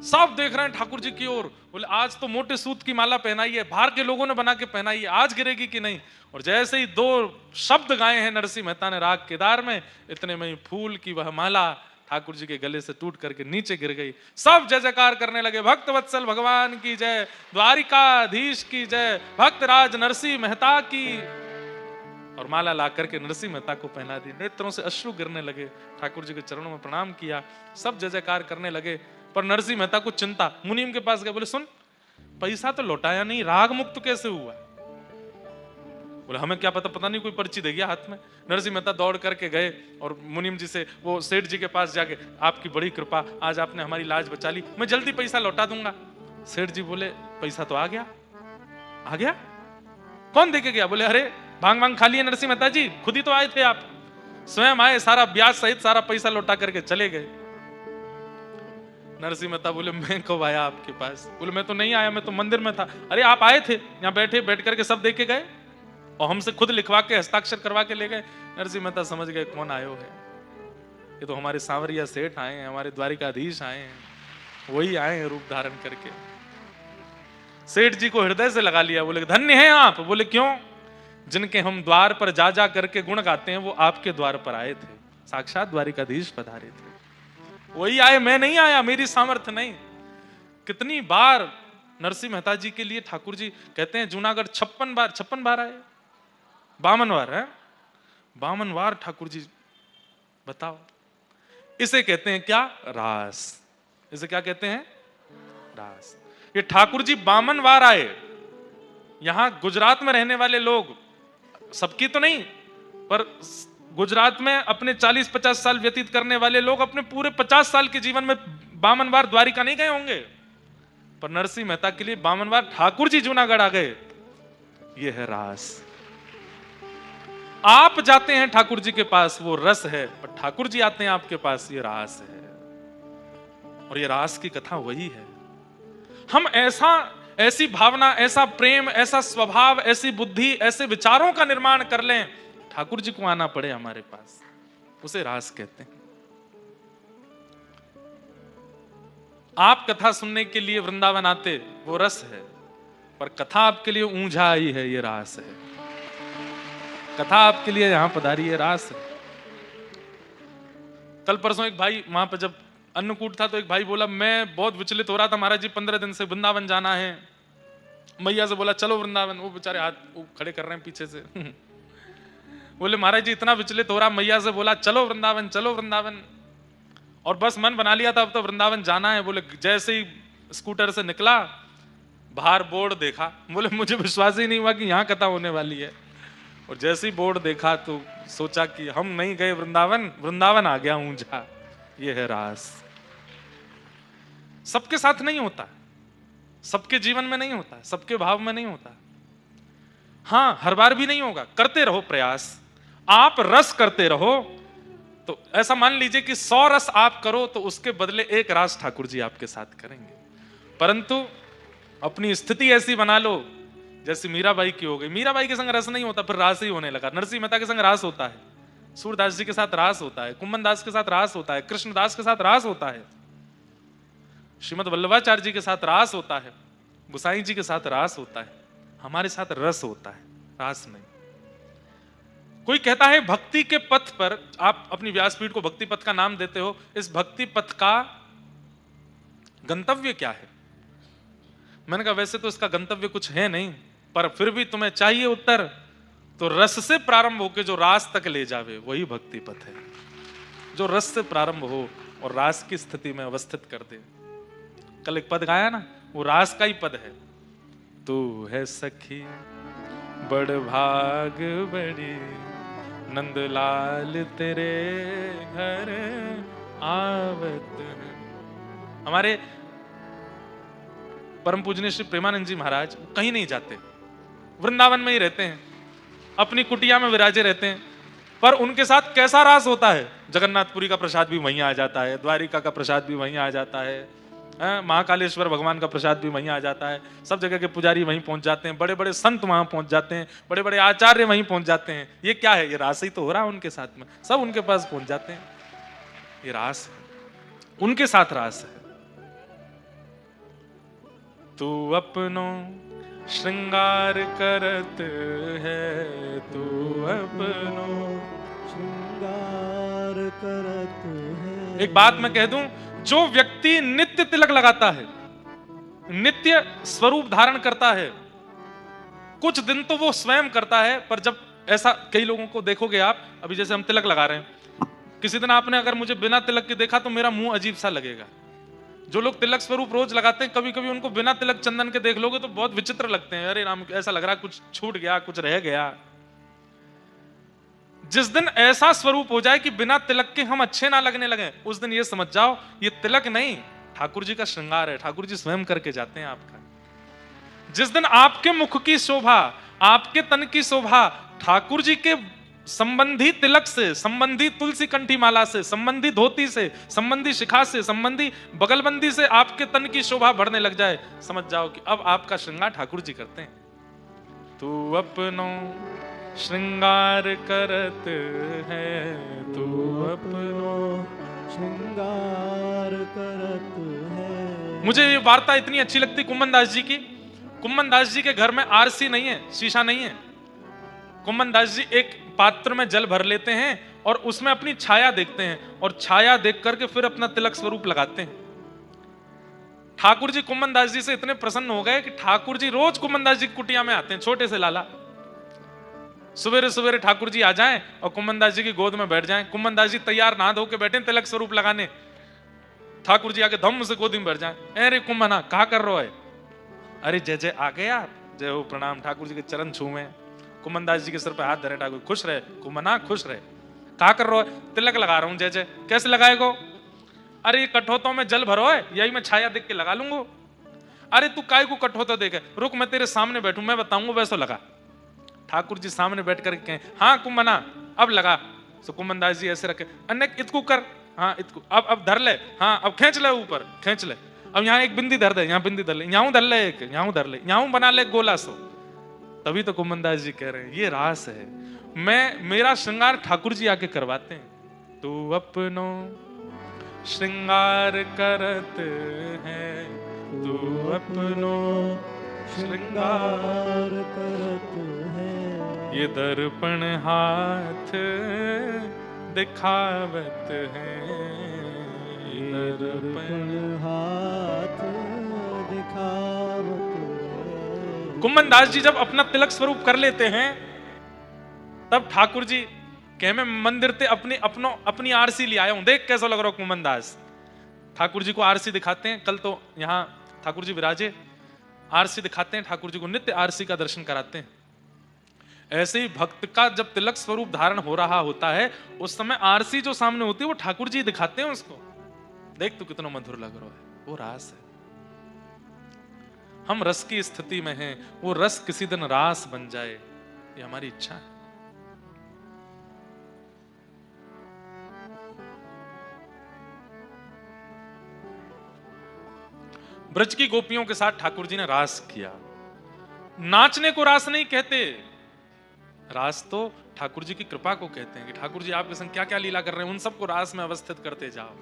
सब देख रहे हैं ठाकुर जी की ओर। बोले आज तो मोटे सूत की माला पहनाई है, बाहर के लोगों ने बना के पहनाई है, आज गिरेगी कि नहीं। और जैसे ही 2 शब्द गाए हैं नरसिंह मेहता ने राग केदार में, इतने में ही फूल की वह माला ठाकुर जी के गले से टूट करके नीचे गिर गई। सब जय जयकार करने लगे, भक्त वत्सल भगवान की जय, द्वारिकाधीश की जय, भक्त राज नरसिंह मेहता की। और माला ला करके नरसिंह मेहता को पहना दी। नेत्रों से अश्रु गिरने लगे, ठाकुर जी के चरणों में प्रणाम किया, सब जय जयकार करने लगे। पर नरसिंह मेहता को चिंता, मुनीम के पास गए, बोले सुन पैसा तो लौटाया नहीं, राग मुक्त कैसे हुआ? बोले हमें क्या पता, पता नहीं कोई पर्ची दे गया हाथ में। नरसिंह मेहता दौड़ करके गए और मुनीम जी से, वो सेठ जी के पास जाके, आपकी बड़ी कृपा, आज आपने हमारी लाज बचा ली, मैं जल्दी पैसा लौटा दूंगा। सेठ जी बोले पैसा तो आ गया। आ गया? कौन देके गया? बोले अरे भांग भांग खा लिए नरसिंह मेहता जी, खुद ही तो आए थे आप, स्वयं आए, सारा ब्याज सहित सारा पैसा लौटा करके चले गए। नरसिंह मेहता बोले मैं कब आया आपके पास? बोले मैं तो नहीं आया, मैं तो मंदिर में था। अरे आप आए थे, यहाँ बैठे, बैठ करके सब देके गए और हमसे खुद लिखवा के हस्ताक्षर करवा के ले गए। नरसिंह मेहता समझ गए कौन आयो है, ये तो हमारे सांवरिया सेठ आए हैं, हमारे द्वारिकाधीश आए हैं, वही आए हैं रूप धारण करके। सेठ जी को हृदय से लगा लिया, बोले धन्य हैं आप। बोले क्यों? जिनके हम द्वार पर जा जा करके गुण गाते हैं, वो आपके द्वार पर आए थे, साक्षात द्वारिकाधीश पधारे थे, वही आए, मैं नहीं आया, मेरी सामर्थ्य नहीं। कितनी बार नरसिंह मेहता जी के लिए ठाकुर जी कहते हैं जूनागढ़ 56 बार आए, 52 बार है, 52 बार ठाकुर जी। बताओ, इसे कहते हैं क्या? रास। इसे क्या कहते हैं? रास। ये ठाकुर जी 52 बार आए। यहां गुजरात में रहने वाले लोग, सबकी तो नहीं, पर गुजरात में अपने 40-50 साल व्यतीत करने वाले लोग अपने पूरे 50 साल के जीवन में 52 बार द्वारिका नहीं गए होंगे, पर नरसिंह मेहता के लिए 52 बार ठाकुर जी जूनागढ़ आ गए। यह है रास। आप जाते हैं ठाकुर जी के पास, वो रस है, पर ठाकुर जी आते हैं आपके पास, ये रास है। और ये रास की कथा वही है। हम ऐसी भावना, ऐसा प्रेम, ऐसा स्वभाव, ऐसी बुद्धि, ऐसे विचारों का निर्माण कर लें, ठाकुर जी को आना पड़े हमारे पास, उसे रास कहते हैं। आप कथा सुनने के लिए वृंदावन आते, वो रस है, पर कथा आपके लिए ऊंझा आई है, ये रास है। कथा आपके लिए यहां पधारी है, रास है। कल परसों एक भाई, वहां पर जब अन्नकूट था, तो एक भाई बोला मैं बहुत विचलित हो रहा था महाराज जी, 15 दिन से वृंदावन जाना है। मैया से बोला चलो वृंदावन, वो बेचारे हाथ खड़े कर रहे हैं पीछे से बोले महाराज जी इतना विचलित हो रहा, मैया से बोला चलो वृंदावन, चलो वृंदावन, और बस मन बना लिया था अब तो वृंदावन जाना है। बोले जैसे ही स्कूटर से निकला, बाहर बोर्ड देखा, बोले मुझे विश्वास ही नहीं हुआ कि यहाँ कथा होने वाली है। और जैसे ही बोर्ड देखा तो सोचा कि हम नहीं गए वृंदावन, वृंदावन आ गया ऊंझा। ये है रास। सबके साथ नहीं होता, सबके जीवन में नहीं होता, सबके भाव में नहीं होता। हाँ, हर बार भी नहीं होगा। करते रहो प्रयास, आप रस करते रहो। तो ऐसा मान लीजिए कि 100 रस आप करो तो उसके बदले 1 रास ठाकुर जी आपके साथ करेंगे। परंतु अपनी स्थिति ऐसी बना लो जैसे मीराबाई की हो गई। मीराबाई के संग रस नहीं होता, फिर रास ही होने लगा। नरसिंह मेहता के संग रास होता है, सूरदास जी के साथ रास होता है, कुम्मन दास के साथ रास होता है, कृष्णदास के साथ रास होता है, श्रीमद वल्लभाचार्य जी के साथ रास होता है, गुसाई जी के साथ रास होता है। हमारे साथ रस होता है, रास नहीं। कोई कहता है भक्ति के पथ पर, आप अपनी व्यासपीठ को भक्ति पथ का नाम देते हो, इस भक्ति पथ का गंतव्य क्या है? मैंने कहा वैसे तो इसका गंतव्य कुछ है नहीं, पर फिर भी तुम्हें चाहिए उत्तर, तो रस से प्रारंभ होकर जो रास तक ले जावे वही भक्ति पथ है। जो रस से प्रारंभ हो और रास की स्थिति में अवस्थित कर दे। कल एक पद गाया ना, वो रास का ही पद है। तू है सखी बड़ भाग बड़ी, नंदलाल तेरे घर आवत है। हमारे परम पूजनीय श्री प्रेमानंद जी महाराज कहीं नहीं जाते, वृंदावन में ही रहते हैं, अपनी कुटिया में विराजे रहते हैं। पर उनके साथ कैसा रास होता है? जगन्नाथपुरी का प्रसाद भी वहीं आ जाता है, द्वारिका का प्रसाद भी वहीं आ जाता है, महाकालेश्वर भगवान का प्रसाद भी वहीं आ जाता है, सब जगह के पुजारी वहीं पहुंच जाते हैं, बड़े बड़े संत वहां पहुंच जाते हैं, बड़े बड़े आचार्य वहीं पहुंच जाते हैं। ये क्या है? ये रास ही तो हो रहा है उनके साथ में, सब उनके पास पहुंच जाते हैं। ये रास है, उनके साथ रास है। तू अपनो श्रृंगार करत है, तू अपनो श्रृंगार करत है। एक बात मैं कह दूं, जो व्यक्ति नित्य तिलक लगाता है, नित्य स्वरूप धारण करता है, कुछ दिन तो वो स्वयं करता है, पर जब ऐसा कई लोगों को देखोगे आप, अभी जैसे हम तिलक लगा रहे हैं, किसी दिन आपने अगर मुझे बिना तिलक के देखा तो मेरा मुंह अजीब सा लगेगा। जो लोग तिलक स्वरूप रोज लगाते हैं, कभी कभी उनको बिना तिलक चंदन के देख लोगे तो बहुत विचित्र लगते हैं। अरे राम, ऐसा लग रहा है कुछ छूट गया, कुछ रह गया। जिस दिन ऐसा स्वरूप हो जाए कि बिना तिलक के हम अच्छे ना लगने लगे, उस दिन ये समझ जाओ ये तिलक नहीं, ठाकुर जी का श्रृंगार है। ठाकुर जी स्वयं करके जाते हैं आपका। जिस दिन आपके मुख की शोभा, आपके तन की शोभा ठाकुर जी के संबंधी तिलक से, संबंधी तुलसी कंठी माला से, संबंधी धोती से, संबंधी शिखा से, संबंधी बगलबंदी से आपके तन की शोभा बढ़ने लग जाए, समझ जाओ कि अब आपका श्रृंगार ठाकुर जी करते हैं। तू अपनो श्रृंगार करत है, तू अपनो श्रृंगार करत है। मुझे ये वार्ता इतनी अच्छी लगती कुम्मन दास जी की। कुम्मन दास जी के घर में आरसी नहीं है, शीशा नहीं है। कुम्मन दास जी एक पात्र में जल भर लेते हैं और उसमें अपनी छाया देखते हैं और छाया देख करके फिर अपना तिलक स्वरूप लगाते हैं। ठाकुर जी कुम्मन दास जी से इतने प्रसन्न हो गए कि ठाकुर जी रोज कुम्मन दास जी की कुटिया में आते हैं, छोटे से लाला। सवेरे सवेरे ठाकुर जी आ जाएं और कुम्मन दास जी की गोद में बैठ जाएं। कुम्मन दास जी तैयार नहा धो के बैठे तिलक स्वरूप लगाने, ठाकुर जी आके धम्म से गोदी में बैठ जाएं। अरे कुम्मना कहा कर रहे हो? अरे जय जय आ गए आप, जय हो प्रणाम। ठाकुर जी के चरण छूमे, कुम्मन दास जी के सिर पे हाथ धरे। ठाकुर खुश रहे, कुम्मना खुश रहे। कहा कर रहे हो? तिलक लगा रहा हूं। जय जय कैसे लगाएगो? अरे ये कठोतों में जल भरो है, यही मैं छाया देख के लगा लूंगा। अरे तू काय को कठोता देखे, रुक मैं तेरे सामने बैठूं, मैं बताऊंगा वैसा लगा। ठाकुर जी सामने बैठ कर कहें हाँ कुम्मना अब लगा। तो कुम्मन दास जी ऐसे रखे, अन्य इतकू कर, हाँ इतकू, अब धर ले, हाँ अब खींच ले ऊपर, खींच ले, अब यहाँ एक बिंदी धर दे, यहाँ बिंदी धर ले, यहाँ धर ले, एक यहाँ धर ले, यहाँ बना ले गोला सो। तभी तो कुम्मन दास जी कह रहे हैं ये रास है। मेरा श्रृंगार ठाकुर जी आके करवाते हैं। तू अपनो श्रृंगार करत है, तू अपनो श्रृंगार करत है। ये दर्पण हाथ दिखावत है, ये दर्पण हाथ दिखावत है। कुम्मन दास जी जब अपना तिलक स्वरूप कर लेते हैं तब ठाकुर जी कह मैं मंदिर ते अपनी आरसी ले आया हूं, देख कैसा लग रहा कुम्मन दास। ठाकुर जी को आरसी दिखाते हैं। कल तो यहाँ ठाकुर जी विराजे, आरसी दिखाते हैं, ठाकुर जी को नित्य आरसी का दर्शन कराते हैं। ऐसे ही भक्त का जब तिलक स्वरूप धारण हो रहा होता है उस समय आरसी जो सामने होती है वो ठाकुर जी दिखाते हैं उसको। देख तो कितना मधुर लग रहा है, वो रास है। हम रस की स्थिति में हैं, वो रस किसी दिन रास बन जाए, ये हमारी इच्छा है। ब्रज की गोपियों के साथ ठाकुर जी ने रास किया। नाचने को रास नहीं कहते, रास तो ठाकुर जी की कृपा को कहते हैं कि ठाकुर जी आपके संग क्या क्या लीला कर रहे हैं, उन सबको रास में अवस्थित करते जाओ।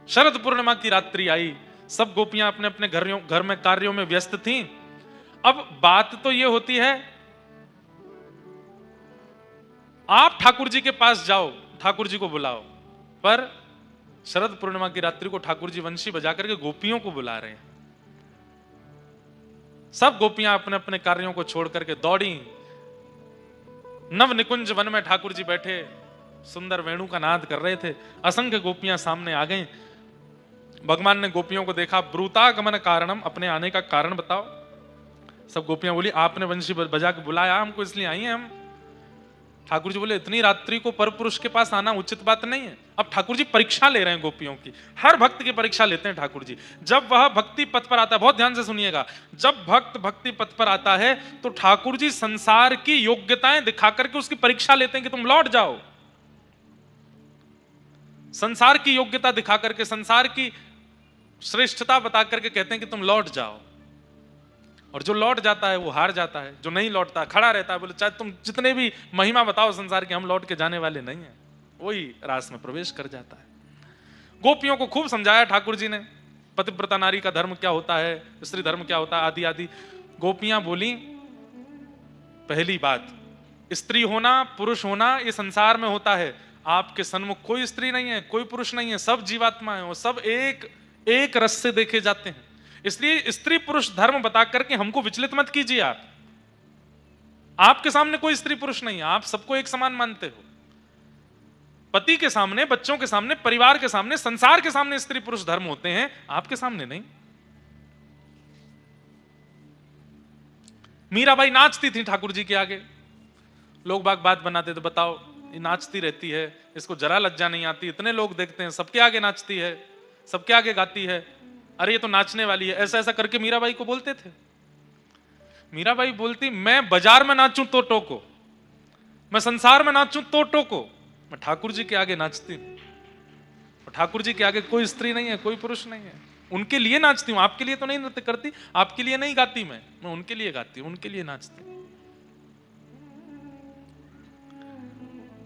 शरद पूर्णिमा की रात्रि आई, सब गोपियां अपने अपने घर में कार्यों में व्यस्त थीं। अब बात तो यह होती है आप ठाकुर जी के पास जाओ, ठाकुर जी को बुलाओ, पर शरद पूर्णिमा की रात्रि को ठाकुर जी वंशी बजा करके गोपियों को बुला रहे हैं। सब गोपियां अपने अपने कार्यों को छोड़ करके दौड़ी। नव निकुंज वन में ठाकुर जी बैठे सुंदर वेणु का नाद कर रहे थे। असंख्य गोपियां सामने आ गईं। भगवान ने गोपियों को देखा, ब्रूतागमन कारणम, अपने आने का कारण बताओ। सब गोपियां बोली आपने वंशी बजा के बुलाया हमको, इसलिए आई हैं हम। ठाकुर जी बोले इतनी रात्रि को परपुरुष के पास आना उचित बात नहीं है। अब ठाकुर जी परीक्षा ले रहे हैं गोपियों की, हर भक्त की परीक्षा लेते हैं ठाकुर जी। जब वह भक्ति पथ पर आता है, बहुत ध्यान से सुनिएगा, जब भक्त भक्ति पथ पर आता है तो ठाकुर जी संसार की योग्यताएं दिखा करके उसकी परीक्षा लेते हैं कि तुम लौट जाओ। संसार की योग्यता दिखा करके, संसार की श्रेष्ठता बता करके कहते हैं कि तुम लौट जाओ। और जो लौट जाता है वो हार जाता है, जो नहीं लौटता खड़ा रहता है, बोले चाहे तुम जितने भी महिमा बताओ संसार की, हम लौट के जाने वाले नहीं हैं, वही रास में प्रवेश कर जाता है। गोपियों को खूब समझाया ठाकुर जी ने, पतिव्रता नारी का धर्म क्या होता है, स्त्री धर्म क्या होता है, आदि आदि। गोपियां बोली पहली बात, स्त्री होना पुरुष होना ये संसार में होता है, आपके सन्मुख कोई स्त्री नहीं है, कोई पुरुष नहीं है, सब जीवात्मा है, वो सब एक रस से देखे जाते हैं। इसलिए स्त्री पुरुष धर्म बता करके हमको विचलित मत कीजिए। आप आपके सामने कोई स्त्री पुरुष नहीं है, आप सबको एक समान मानते हो। पति के सामने, बच्चों के सामने, परिवार के सामने, संसार के सामने स्त्री पुरुष धर्म होते हैं, आपके सामने नहीं। मीराबाई नाचती थी ठाकुर जी के आगे, लोग बाग बात बनाते थे, बताओ ये नाचती रहती है, इसको जरा लज्जा नहीं आती, इतने लोग देखते हैं, सबके आगे नाचती है, सबके आगे गाती है, अरे ये तो नाचने वाली है, ऐसा ऐसा करके मीराबाई को बोलते थे। मीराबाई बोलती, मैं बाजार में नाचूं तो टोको, मैं संसार में नाचूं तो टोको, मैं ठाकुर जी के आगे नाचती हूं। और ठाकुर जी के आगे कोई स्त्री नहीं है, कोई पुरुष नहीं है, उनके लिए नाचती हूं, आपके लिए तो नहीं नृत्य करती, आपके लिए नहीं गाती, मैं उनके लिए गाती हूं, उनके लिए नाचती हूं।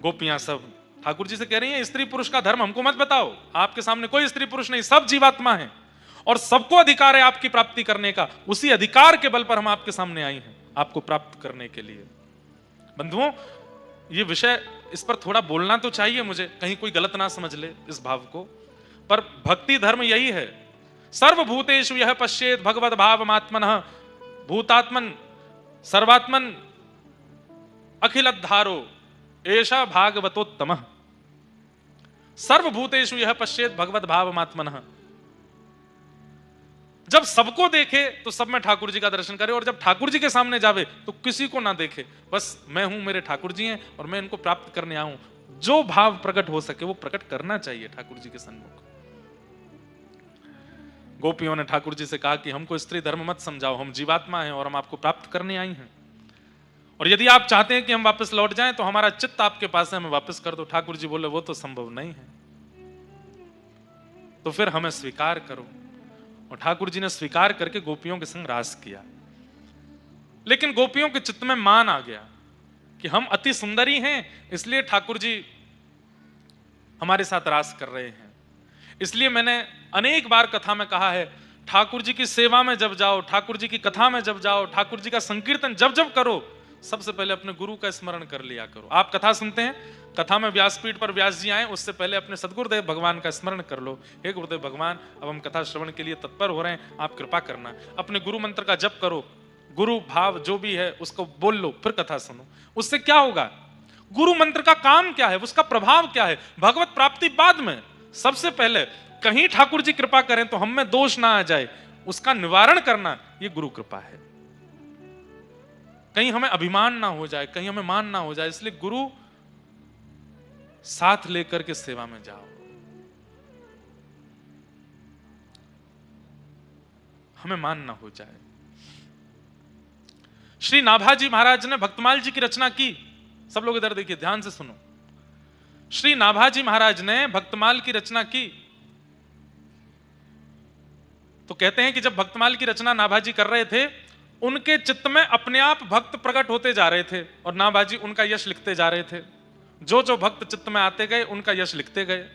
गोपियां सब ठाकुर जी से कह रही हैं, स्त्री पुरुष का धर्म हमको मत बताओ, आपके सामने कोई स्त्री पुरुष नहीं, सब जीवात्मा है और सबको अधिकार है आपकी प्राप्ति करने का। उसी अधिकार के बल पर हम आपके सामने आई हैं, आपको प्राप्त करने के लिए। बंधुओं, ये विषय, इस पर थोड़ा बोलना तो चाहिए मुझे, कहीं कोई गलत ना समझ ले इस भाव को, पर भक्ति धर्म यही है। सर्वभूतेषु यह पश्येत भगवद भावमात्मनः भूतात्मन सर्वात्मन अखिलद्धारो एषा भागवतोत्तमः। सर्वभूतेषु यह पश्येत भगवद भावमात्मनः। जब सबको देखे तो सब में ठाकुर जी का दर्शन करे, और जब ठाकुर जी के सामने जावे तो किसी को ना देखे, बस मैं हूं, मेरे ठाकुर जी हैं और मैं इनको प्राप्त करने आऊं। जो भाव प्रकट हो सके वो प्रकट करना चाहिए ठाकुर जी के सन्मुख। गोपियों ने ठाकुर जी से कहा कि हमको स्त्री धर्म मत समझाओ, हम जीवात्मा हैं और हम आपको प्राप्त करने आई हैं, और यदि आप चाहते हैं कि हम वापस लौट जाएं तो हमारा चित्त आपके पास है, हमें वापस कर दो। ठाकुर जी बोले, वो तो संभव नहीं है, तो फिर हमें स्वीकार करो। और ठाकुर जी ने स्वीकार करके गोपियों के संग रास किया। लेकिन गोपियों के चित्त में मान आ गया कि हम अति सुंदरी हैं, इसलिए ठाकुर जी हमारे साथ रास कर रहे हैं। इसलिए मैंने अनेक बार कथा में कहा है, ठाकुर जी की सेवा में जब जाओ, ठाकुर जी की कथा में जब जाओ, ठाकुर जी का संकीर्तन जब जब करो, सबसे पहले अपने गुरु का स्मरण कर लिया करो। आप कथा सुनते हैं, कथा में व्यासपीठ पर व्यास जी आए, उससे पहले अपने सदगुरुदेव भगवान का स्मरण कर लो। हे गुरुदेव भगवान, अब हम कथा श्रवण के लिए तत्पर हो रहे हैं, आप कृपा करना। अपने गुरु मंत्र का जप करो, गुरु भाव जो भी है उसको बोल लो, फिर कथा सुनो। उससे क्या होगा? गुरु मंत्र का काम क्या है, उसका प्रभाव क्या है? भगवत प्राप्ति बाद में, सबसे पहले कहीं ठाकुर जी कृपा करें तो हम में दोष ना आ जाए, उसका निवारण करना ये गुरु कृपा है। कहीं हमें अभिमान ना हो जाए, कहीं हमें मान ना हो जाए, इसलिए गुरु साथ लेकर के सेवा में जाओ। हमें मान ना हो जाए। श्री नाभाजी महाराज ने भक्तमाल जी की रचना की। सब लोग इधर देखिए, ध्यान से सुनो। श्री नाभाजी महाराज ने भक्तमाल की रचना की। तो कहते हैं कि जब भक्तमाल की रचना नाभाजी कर रहे थे, उनके चित्त में अपने आप भक्त प्रकट होते जा रहे थे और नाभाजी उनका यश लिखते जा रहे थे। जो जो भक्त चित्त में आते गए उनका यश लिखते गए।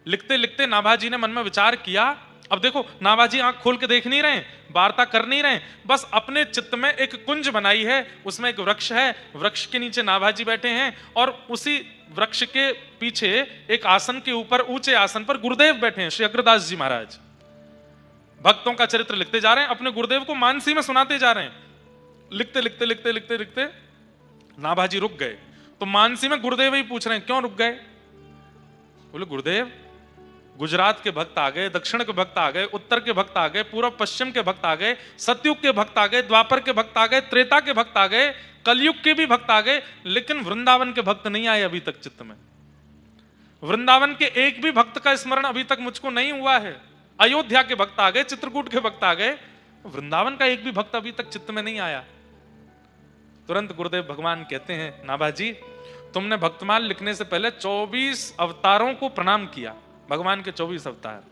लिखते लिखते नाभाजी ने मन में विचार किया। अब देखो, नाभाजी आंख खोल के देख नहीं रहे, वार्ता कर नहीं रहे, बस अपने चित्त में एक कुंज बनाई है, उसमें एक वृक्ष है, वृक्ष के नीचे नाभाजी बैठे हैं और उसी वृक्ष के पीछे एक आसन के ऊपर, ऊंचे आसन पर गुरुदेव बैठे हैं, श्री अग्रदास जी महाराज। भक्तों का चरित्र लिखते जा रहे हैं, अपने गुरुदेव को मानसी में सुनाते जा रहे हैं। लिखते लिखते लिखते लिखते लिखते नाभाजी रुक गए। तो मानसी में गुरुदेव ही पूछ रहे हैं, क्यों रुक गए? बोले, गुरुदेव, गुजरात के भक्त आ गए, दक्षिण के भक्त आ गए, उत्तर के भक्त आ गए, पूर्व पश्चिम के भक्त आ गए, सतयुग के भक्त आ गए, द्वापर के भक्त आ गए, त्रेता के भक्त आ गए, कलयुग के भी भक्त आ गए, लेकिन वृंदावन के भक्त नहीं आए अभी तक चित्त में। वृंदावन के एक भी भक्त का स्मरण अभी तक मुझको नहीं हुआ है। अयोध्या के भक्त आ गए, चित्रकूट के भक्त आ गए, वृंदावन का एक भी भक्त अभी तक चित्त में नहीं आया। तुरंत गुरुदेव भगवान कहते हैं, नाभाजी, तुमने भक्तमाल लिखने से पहले 24 अवतारों को प्रणाम किया। भगवान के 24 अवतार,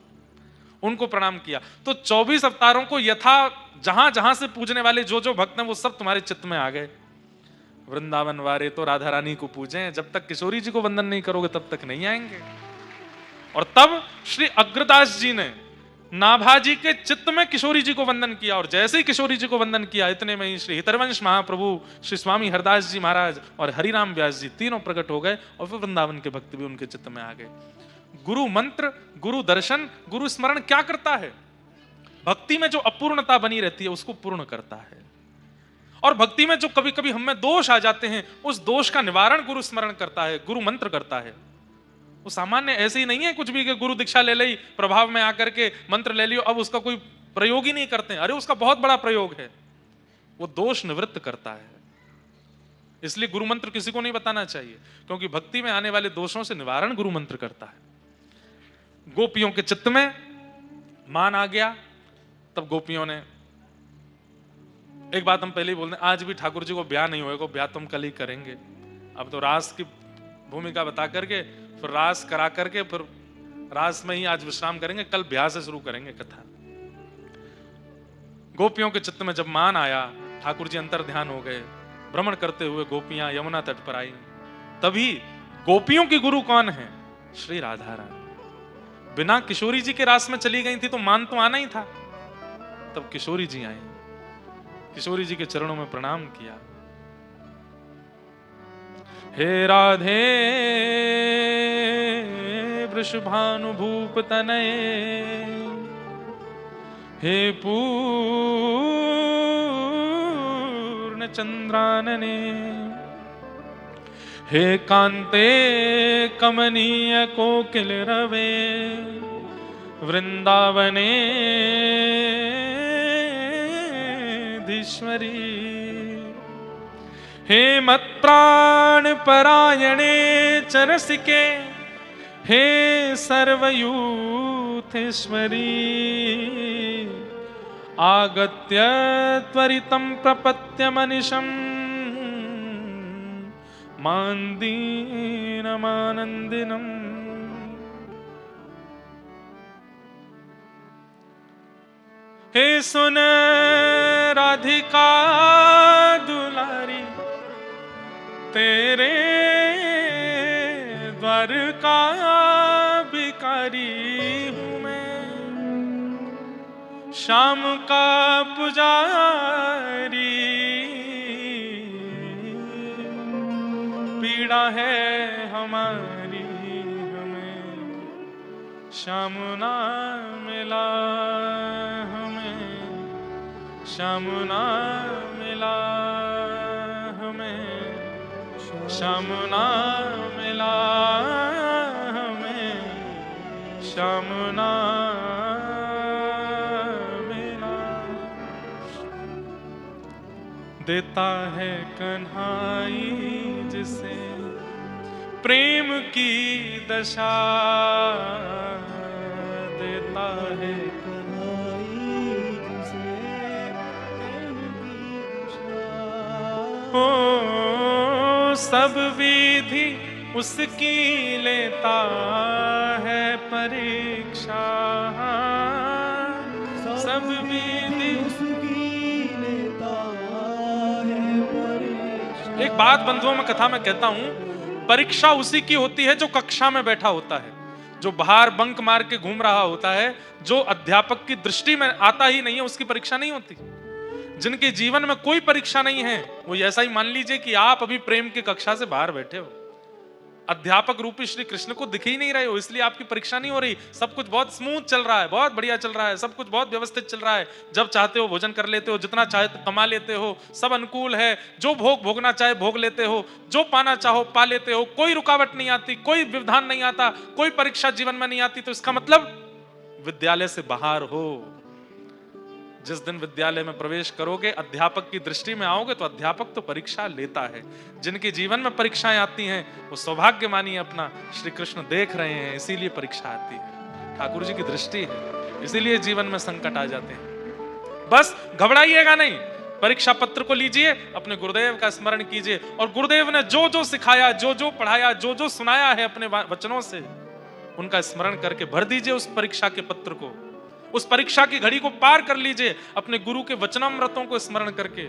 उनको प्रणाम किया। तो 24 अवतारों को यथा जहां जहां से पूजने वाले जो जो भक्त हैं वो सब तुम्हारे चित्त में आ गए। वृंदावन वारे तो राधा रानी को पूजें, जब तक किशोरी जी को वंदन नहीं करोगे तब तक नहीं आएंगे। और तब श्री अग्रदास जी ने नाभाजी के चित्त में किशोरी जी को वंदन किया, और जैसे ही किशोरी जी को वंदन किया, इतने में ही श्री हितरवंश महाप्रभु, श्री स्वामी हरदास जी महाराज और हरिराम व्यास जी तीनों प्रकट हो गए, और फिर वृंदावन के भक्त भी उनके चित्त में आ गए। गुरु मंत्र, गुरु दर्शन, गुरु स्मरण क्या करता है? भक्ति में जो अपूर्णता बनी रहती है उसको पूर्ण करता है। और भक्ति में जो कभी कभी हमें दोष आ जाते हैं, उस दोष का निवारण गुरु स्मरण करता है, गुरु मंत्र करता है। वो सामान्य ऐसे ही नहीं है कुछ भी कि गुरु दीक्षा ले ली, प्रभाव में आकर के मंत्र ले लियो, अब उसका कोई प्रयोग ही नहीं करते हैं। अरे उसका बहुत बड़ा प्रयोग है, वो दोष निवृत्त करता है। इसलिए गुरु मंत्र किसी को नहीं बताना चाहिए, क्योंकि भक्ति में आने वाले दोषों से निवारण गुरु मंत्र करता है। गोपियों के चित्त में मान आ गया, तब गोपियों ने, एक बात हम पहले ही बोल दें, आज भी ठाकुर जी को ब्याह नहीं होएगा, ब्याह तुम कल ही करेंगे। अब तो रास की भूमिका बता करके फिर रास करा करके फिर रास में ही आज विश्राम करेंगे, कल ब्याह से शुरू करेंगे कथा। गोपियों के चित्त में जब मान आया, ठाकुर जी अंतर ध्यान हो गए, भ्रमण करते हुए गोपियां यमुना तट पर आई। तभी गोपियों की गुरु कौन है? श्री राधा रानी। बिना किशोरी जी के रास में चली गई थी तो मान तो आना ही था। तब किशोरी जी आई, किशोरी जी के चरणों में प्रणाम किया। हे राधे वृषभानुभूप तनये, हे पूर्ण चंद्रानने, हे कांते कमनीय कोकिल रवे, वृंदावने धीश्वरी, हे मत प्राण परायणे चरसिके, हे सर्वयूथेश्वरी, आगत्य त्वरितं प्रपत्य मनिषं, मान्दीनमानन्दिनम्। हे सुन राधिका दुलारी, तेरे द्वार का भिखारी हूँ मैं, शाम का पुजारी, पीड़ा है हमारी हमें श्याम ना मिला, हमें श्याम ना मिला, हमें श्याम ना मिला, हमें श्याम ना मिला। देता है कन्हाई जिसे प्रेम की दशा, देता है कन्हाई जिसे प्रेम की दशा। ओ सब विधि उसकी लेता है परीक्षा, सब विधि उसकी लेता है परीक्षा। एक बात बंधुओं में कथा में कहता हूं, परीक्षा उसी की होती है जो कक्षा में बैठा होता है, जो बाहर बंक मार के घूम रहा होता है, जो अध्यापक की दृष्टि में आता ही नहीं है, उसकी परीक्षा नहीं होती। जिनके जीवन में कोई परीक्षा नहीं है, वो ऐसा ही मान लीजिए कि आप अभी प्रेम की कक्षा से बाहर बैठे हो, अध्यापक रूपी श्री कृष्ण को दिख ही नहीं रहे हो, इसलिए आपकी परीक्षा नहीं हो रही। सब कुछ बहुत स्मूथ चल रहा है, बहुत बढ़िया चल रहा है, सब कुछ बहुत व्यवस्थित चल रहा है। जब चाहते हो भोजन कर लेते हो, जितना चाहे कमा लेते हो, सब अनुकूल है, जो भोग भोगना चाहे भोग लेते हो, जो पाना चाहो पा लेते हो, कोई रुकावट नहीं आती, कोई व्यवधान नहीं आता, कोई परीक्षा जीवन में नहीं आती। तो इसका मतलब विद्यालय से बाहर हो। जिस दिन विद्यालय में प्रवेश करोगे, अध्यापक की दृष्टि में आओगे, तो अध्यापक तो परीक्षा लेता है। जिनके जीवन में परीक्षाएं आती हैं वो सौभाग्यमानी अपना श्री कृष्ण देख रहे हैं, इसीलिए परीक्षा आती है। ठाकुर जी की दृष्टि है, इसीलिए जीवन में संकट आ जाते हैं। बस घबराइएगा नहीं, परीक्षा पत्र को लीजिए, अपने गुरुदेव का स्मरण कीजिए, और गुरुदेव ने जो जो सिखाया, जो जो पढ़ाया, जो जो सुनाया है अपने वचनों से, उनका स्मरण करके भर दीजिए उस परीक्षा के पत्र को। उस परीक्षा की घड़ी को पार कर लीजिए अपने गुरु के वचनामृतों को स्मरण करके।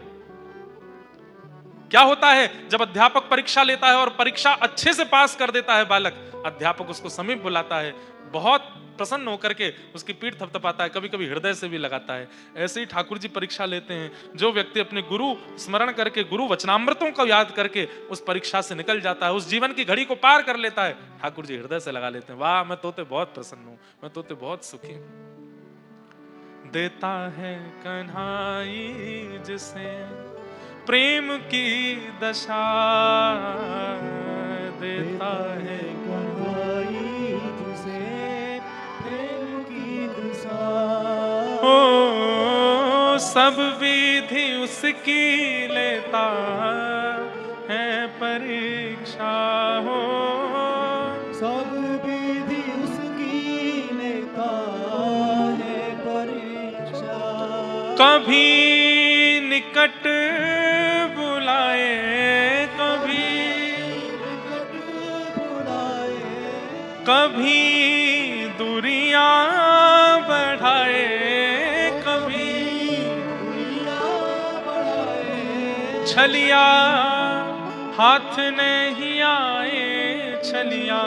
क्या होता है जब अध्यापक परीक्षा लेता है और परीक्षा अच्छे से पास कर देता है बालक, अध्यापक उसको समीप बुलाता है, बहुत प्रसन्न होकर के उसकी पीठ थपथपाता है, कभी कभी हृदय से भी लगाता है। ऐसे ही ठाकुर जी परीक्षा लेते हैं। जो व्यक्ति अपने गुरु स्मरण करके, गुरु वचनामृतों को याद करके उस परीक्षा से निकल जाता है, उस जीवन की घड़ी को पार कर लेता है, ठाकुर जी हृदय से लगा लेते हैं, वाह मैं तोते बहुत प्रसन्न हूं, मैं तोते बहुत सुखी हूं। देता है कन्हाई जिसे प्रेम की दशा, देता है कन्हाई जिसे प्रेम की दिशा। ओ सब विधि उसकी लेता है परीक्षा हो, सब विधि उसकी लेता है परीक्षा। कभी निकट बुलाए, कभी निकट बुलाए, कभी दूरियां बढ़ाए, कभी दुनिया बढ़ाए। छलिया हाथ नहीं आए, छलिया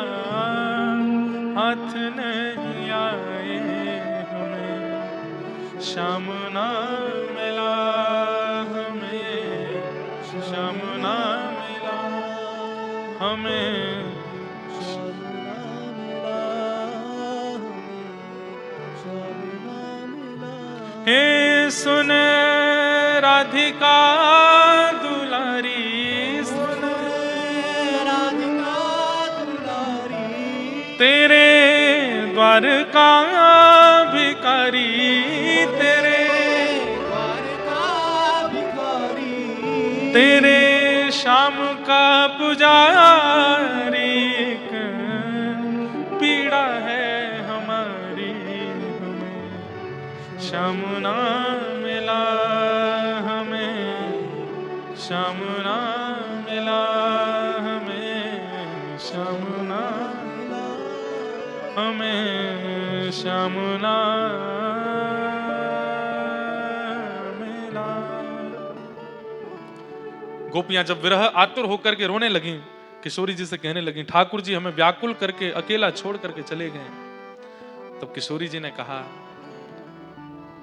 हाथ नहीं आए, हमें श्याम ना मिला, हमें श्याम ना मिला, हमें श्याम ना मिला, हमें श्याम ना मिला। हे सुन राधिका दुलारी, सुन राधिका दुलारी, तेरे द्वार का भिखारी, तेरे द्वार का भिखारी, तेरे श्याम का पुजारी, एक पीड़ा है हमारी, हमें श्याम ना मिला, हमें श्याम ना मिला, हमें श्याम ना मिला, हमें श्याम ना मिला। गोपियां जब विरह आतुर होकर के रोने लगी, किशोरी जी से कहने लगी, ठाकुर जी हमें व्याकुल करके अकेला छोड़ करके चले गए। तब किशोरी जी ने कहा,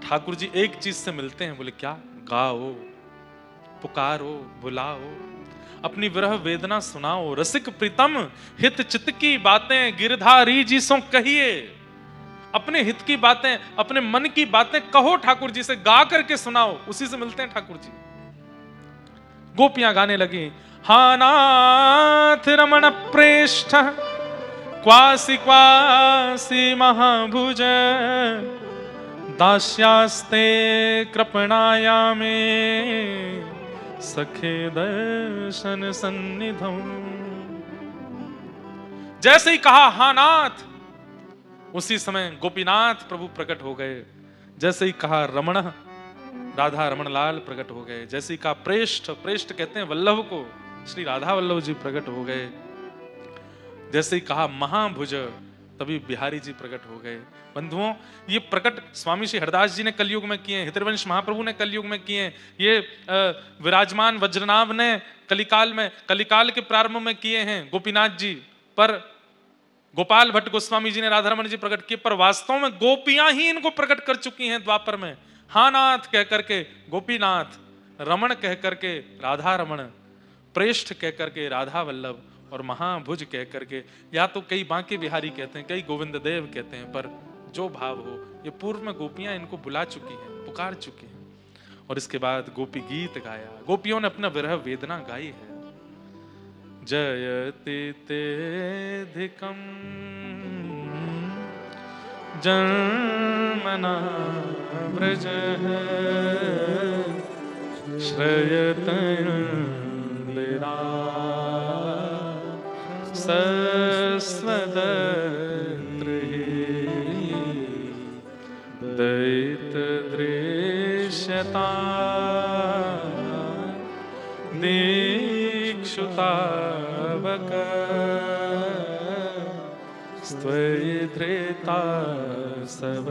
ठाकुर जी एक चीज से मिलते हैं। बोले क्या? गाओ, पुकारो, बुलाओ, अपनी विरह वेदना सुनाओ, रसिक प्रीतम हित चित्त की बातें गिरधारी जी सो कहिए। अपने हित की बातें, अपने मन की बातें कहो ठाकुर जी से, गा करके सुनाओ, उसी से मिलते हैं ठाकुर जी। गोपियां गाने लगी, हा नाथ रमण प्रेष्ठ क्वासी क्वासी महाभुज, दास्यास्ते कृपणाया में सखे दर्शन सन्निधौ। जैसे ही कहा हा नाथ, उसी समय गोपीनाथ प्रभु प्रकट हो गए। जैसे ही कहा रमण, राधा रमण लाल प्रकट हो गए। जैसे ही कहा प्रेष्ठ, प्रेष्ठ कहते हैं वल्लभ को, श्री राधा वल्लभ जी प्रकट हो गए। जैसे ही कहा महाभुज, तभी बिहारी जी प्रकट हो गए। बंधुओं, ये प्रकट स्वामी श्री हरदास जी ने कलयुग में किए, हितवंश महाप्रभु ने कलयुग में किए, ये विराजमान वज्रनाभ ने कलिकाल में, कलिकाल के प्रारंभ में किए हैं गोपीनाथ जी। पर गोपाल भट्ट गोस्वामी जी ने राधा रमण जी प्रकट किए, पर वास्तव में गोपियां ही इनको प्रकट कर चुकी हैं द्वापर में। हा नाथ कह करके गोपीनाथ, रमण कह करके राधा रमण, प्रेष्ठ कह करके राधा वल्लभ, और महाभुज कह करके, या तो कई बांके बिहारी कहते हैं, कई गोविंद देव कहते हैं, पर जो भाव हो, ये पूर्व में गोपियां इनको बुला चुकी हैं, पुकार चुकी हैं। और इसके बाद गोपी गीत गाया, गोपियों ने अपना विरह वेदना गाई है। जयति तेधिकम जन्मना व्रज श्रयतंदिरा सस्वदत्रहि दैत दृश्यता दीक्षुतावक स्त्वयि धृता सव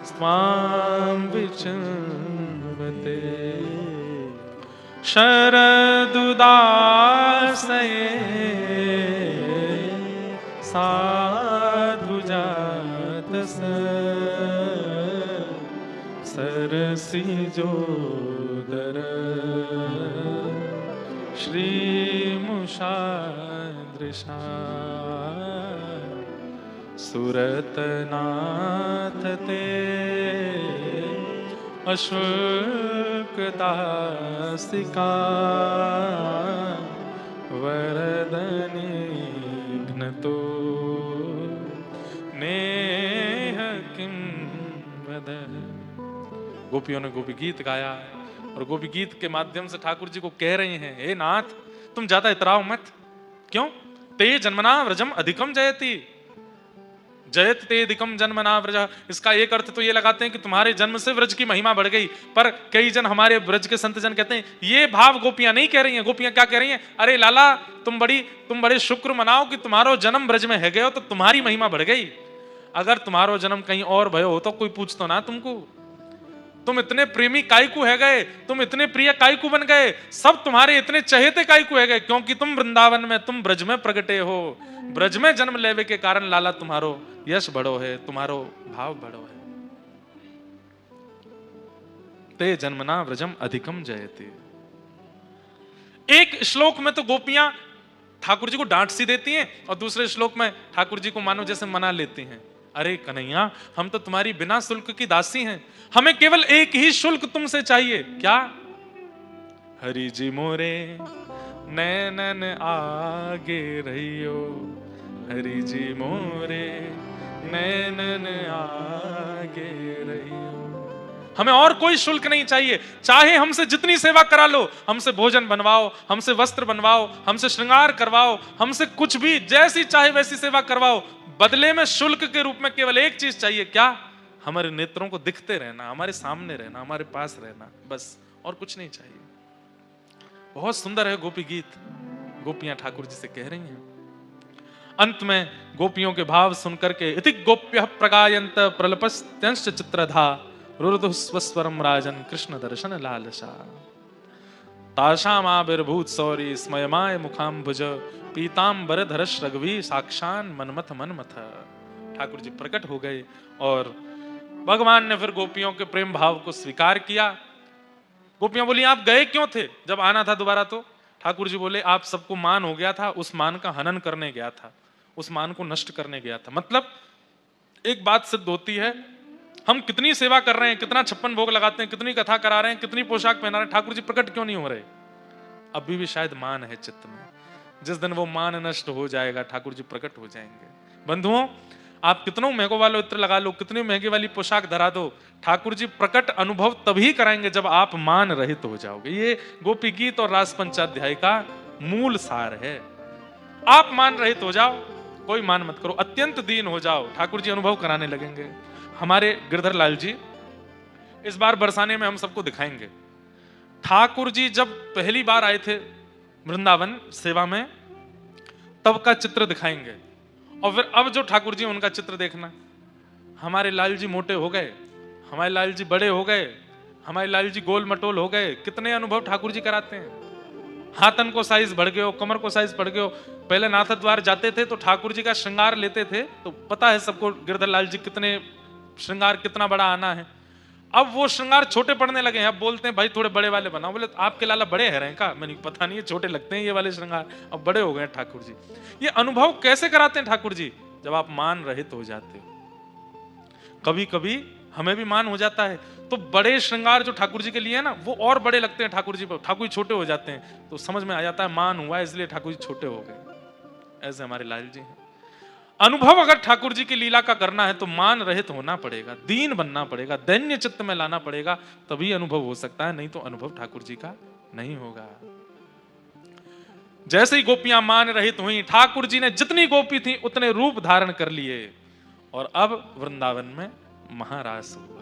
स्वां विचिन्वते शरदुदासये साधुजातस सरसिजोदर श्रीमुषादृशा सुरत नाथ ते अशुल्क दासिका वरदनि तो नेह किम वद। गोपियों ने गोपी गीत गाया और गोपी गीत के माध्यम से ठाकुर जी को कह रहे हैं, हे नाथ तुम ज्यादा इतराओ मत। क्यों? ते जन्मना व्रजम अधिकम जयति, जयत ते अधिकम जन्मना व्रज। इसका एक अर्थ तो ये लगाते हैं कि तुम्हारे जन्म से व्रज की महिमा बढ़ गई, पर कई जन हमारे व्रज के संत जन कहते हैं ये भाव गोपियां नहीं कह रही हैं। गोपियां क्या कह रही हैं? अरे लाला तुम बड़े शुक्र मनाओ कि तुम्हारो जन्म ब्रज में है गए हो तो तुम्हारी महिमा बढ़ गई। अगर तुम्हारो जन्म कहीं और भयो हो तो कोई पूछ तो ना तुमको। तुम इतने प्रेमी कायकू है गए, तुम इतने प्रिय कायकू बन गए, सब तुम्हारे इतने चहेते कायकू है गए क्योंकि तुम वृंदावन में, तुम ब्रज में प्रगटे हो। ब्रज में जन्म लेवे के कारण लाला तुम्हारो यश बढ़ो है, तुम्हारो भाव बढ़ो है। ते जन्मना व्रजम अधिकम जयते। एक श्लोक में तो गोपियां ठाकुर जी को डांट सी देती हैं और दूसरे श्लोक में ठाकुर जी को मानो जैसे मना लेती हैं। अरे कन्हैया हम तो तुम्हारी बिना शुल्क की दासी हैं, हमें केवल एक ही शुल्क तुमसे चाहिए। क्या? हरि जी मोरे नैनन आगे रहियो, हरि जी मोरे नैनन आगे रहियो। हमें और कोई शुल्क नहीं चाहिए, चाहे हमसे जितनी सेवा करा लो, हमसे भोजन बनवाओ, हमसे वस्त्र बनवाओ, हमसे श्रृंगार करवाओ, हमसे कुछ भी जैसी चाहे वैसी सेवा करवाओ, बदले में शुल्क के रूप में केवल एक चीज चाहिए। क्या? हमारे नेत्रों को दिखते रहना, हमारे सामने रहना, हमारे पास रहना, बस और कुछ नहीं चाहिए। बहुत सुंदर है गोपी गीत, गोपियां ठाकुर जी से कह रही हैं। अंत में गोपियों के भाव सुनकर के इति गोप्यः प्रगायन्त प्रलपस्त्यंश्च चित्रधा रुरुदुः स्वस्वरम राजन कृष्ण दर्शन लालसा। तासामाविर्भूत सौरी स्मयमाय मुखाम्बुज पीताम्बरधरश रघुवी साक्षान मनमथ मनमथ। ठाकुर जी प्रकट हो गए और भगवान ने फिर गोपियों के प्रेम भाव को स्वीकार किया। गोपियां बोली आप गए क्यों थे? जब आना था दोबारा तो ठाकुर जी बोले आप सबको मान हो गया था, उस मान का हनन करने गया था, उस मान को नष्ट करने गया था। मतलब एक बात सिद्ध होती है, हम कितनी सेवा कर रहे हैं, कितना 56 भोग लगाते हैं, कितनी कथा करा रहे हैं, कितनी पोशाक पहना रहे हैं, ठाकुर जी प्रकट क्यों नहीं हो रहे? अभी भी शायद मान है चित्त में। जिस दिन वो मान नष्ट हो जाएगा ठाकुर जी प्रकट हो जाएंगे। बंधुओं आप कितनों महंगो वाला इत्र लगा लो, कितनी महंगी वाली पोशाक धरा दो, ठाकुर जी प्रकट अनुभव तभी कराएंगे जब आप मान रहित हो जाओगे। ये गोपी गीत और रास पंचाध्याय का मूल सार है। आप मान रहित हो जाओ, कोई मान मत करो, अत्यंत दीन हो जाओ, ठाकुर जी अनुभव कराने लगेंगे। हमारे गिरधर लाल जी इस बार बरसाने में हम सबको दिखाएंगे। ठाकुर जी जब पहली बार आए थे वृंदावन सेवा में तब का चित्र दिखाएंगे, और फिर अब जो ठाकुर जी उनका चित्र देखना। हमारे लाल जी मोटे हो गए, हमारे लाल जी बड़े हो गए, हमारे लाल जी गोल मटोल हो गए, कितने अनुभव ठाकुर जी कराते हैं। हाथन को साइज बढ़ गयो, कमर को साइज बढ़ गयो। पहले नाथ द्वार जाते थे तो ठाकुर जी का श्रृंगार लेते थे, तो पता है सबको गिरधर लाल जी कितने श्रृंगार कितना बड़ा आना है। अब वो श्रृंगार छोटे पड़ने लगे हैं, अब बोलते हैं भाई थोड़े बड़े वाले बनाओ। बोले आपके लाला बड़े हैं का? मैंने पता नहीं है, छोटे लगते हैं ये वाले श्रृंगार, अब बड़े हो गए ठाकुर जी। ये अनुभव कैसे कराते हैं ठाकुर जी? जब आप मान रहित हो जाते हो। कभी कभी हमें भी मान हो जाता है तो बड़े श्रृंगार जो ठाकुर जी के लिए है ना वो और बड़े लगते हैं ठाकुर जी पर, ठाकुर जी छोटे हो जाते हैं, तो समझ में आ जाता है मान हुआ इसलिए ठाकुर जी छोटे हो गए। ऐसे हमारे लाल जी हैं। अनुभव अगर ठाकुर जी की लीला का करना है तो मान रहित होना पड़ेगा, दीन बनना पड़ेगा, दैन्य चित्त में लाना पड़ेगा, तभी अनुभव हो सकता है, नहीं तो अनुभव ठाकुर जी का नहीं होगा। जैसे ही गोपियां मान रहित हुई, ठाकुर जी ने जितनी गोपी थी उतने रूप धारण कर लिए और अब वृंदावन में महारास हुआ।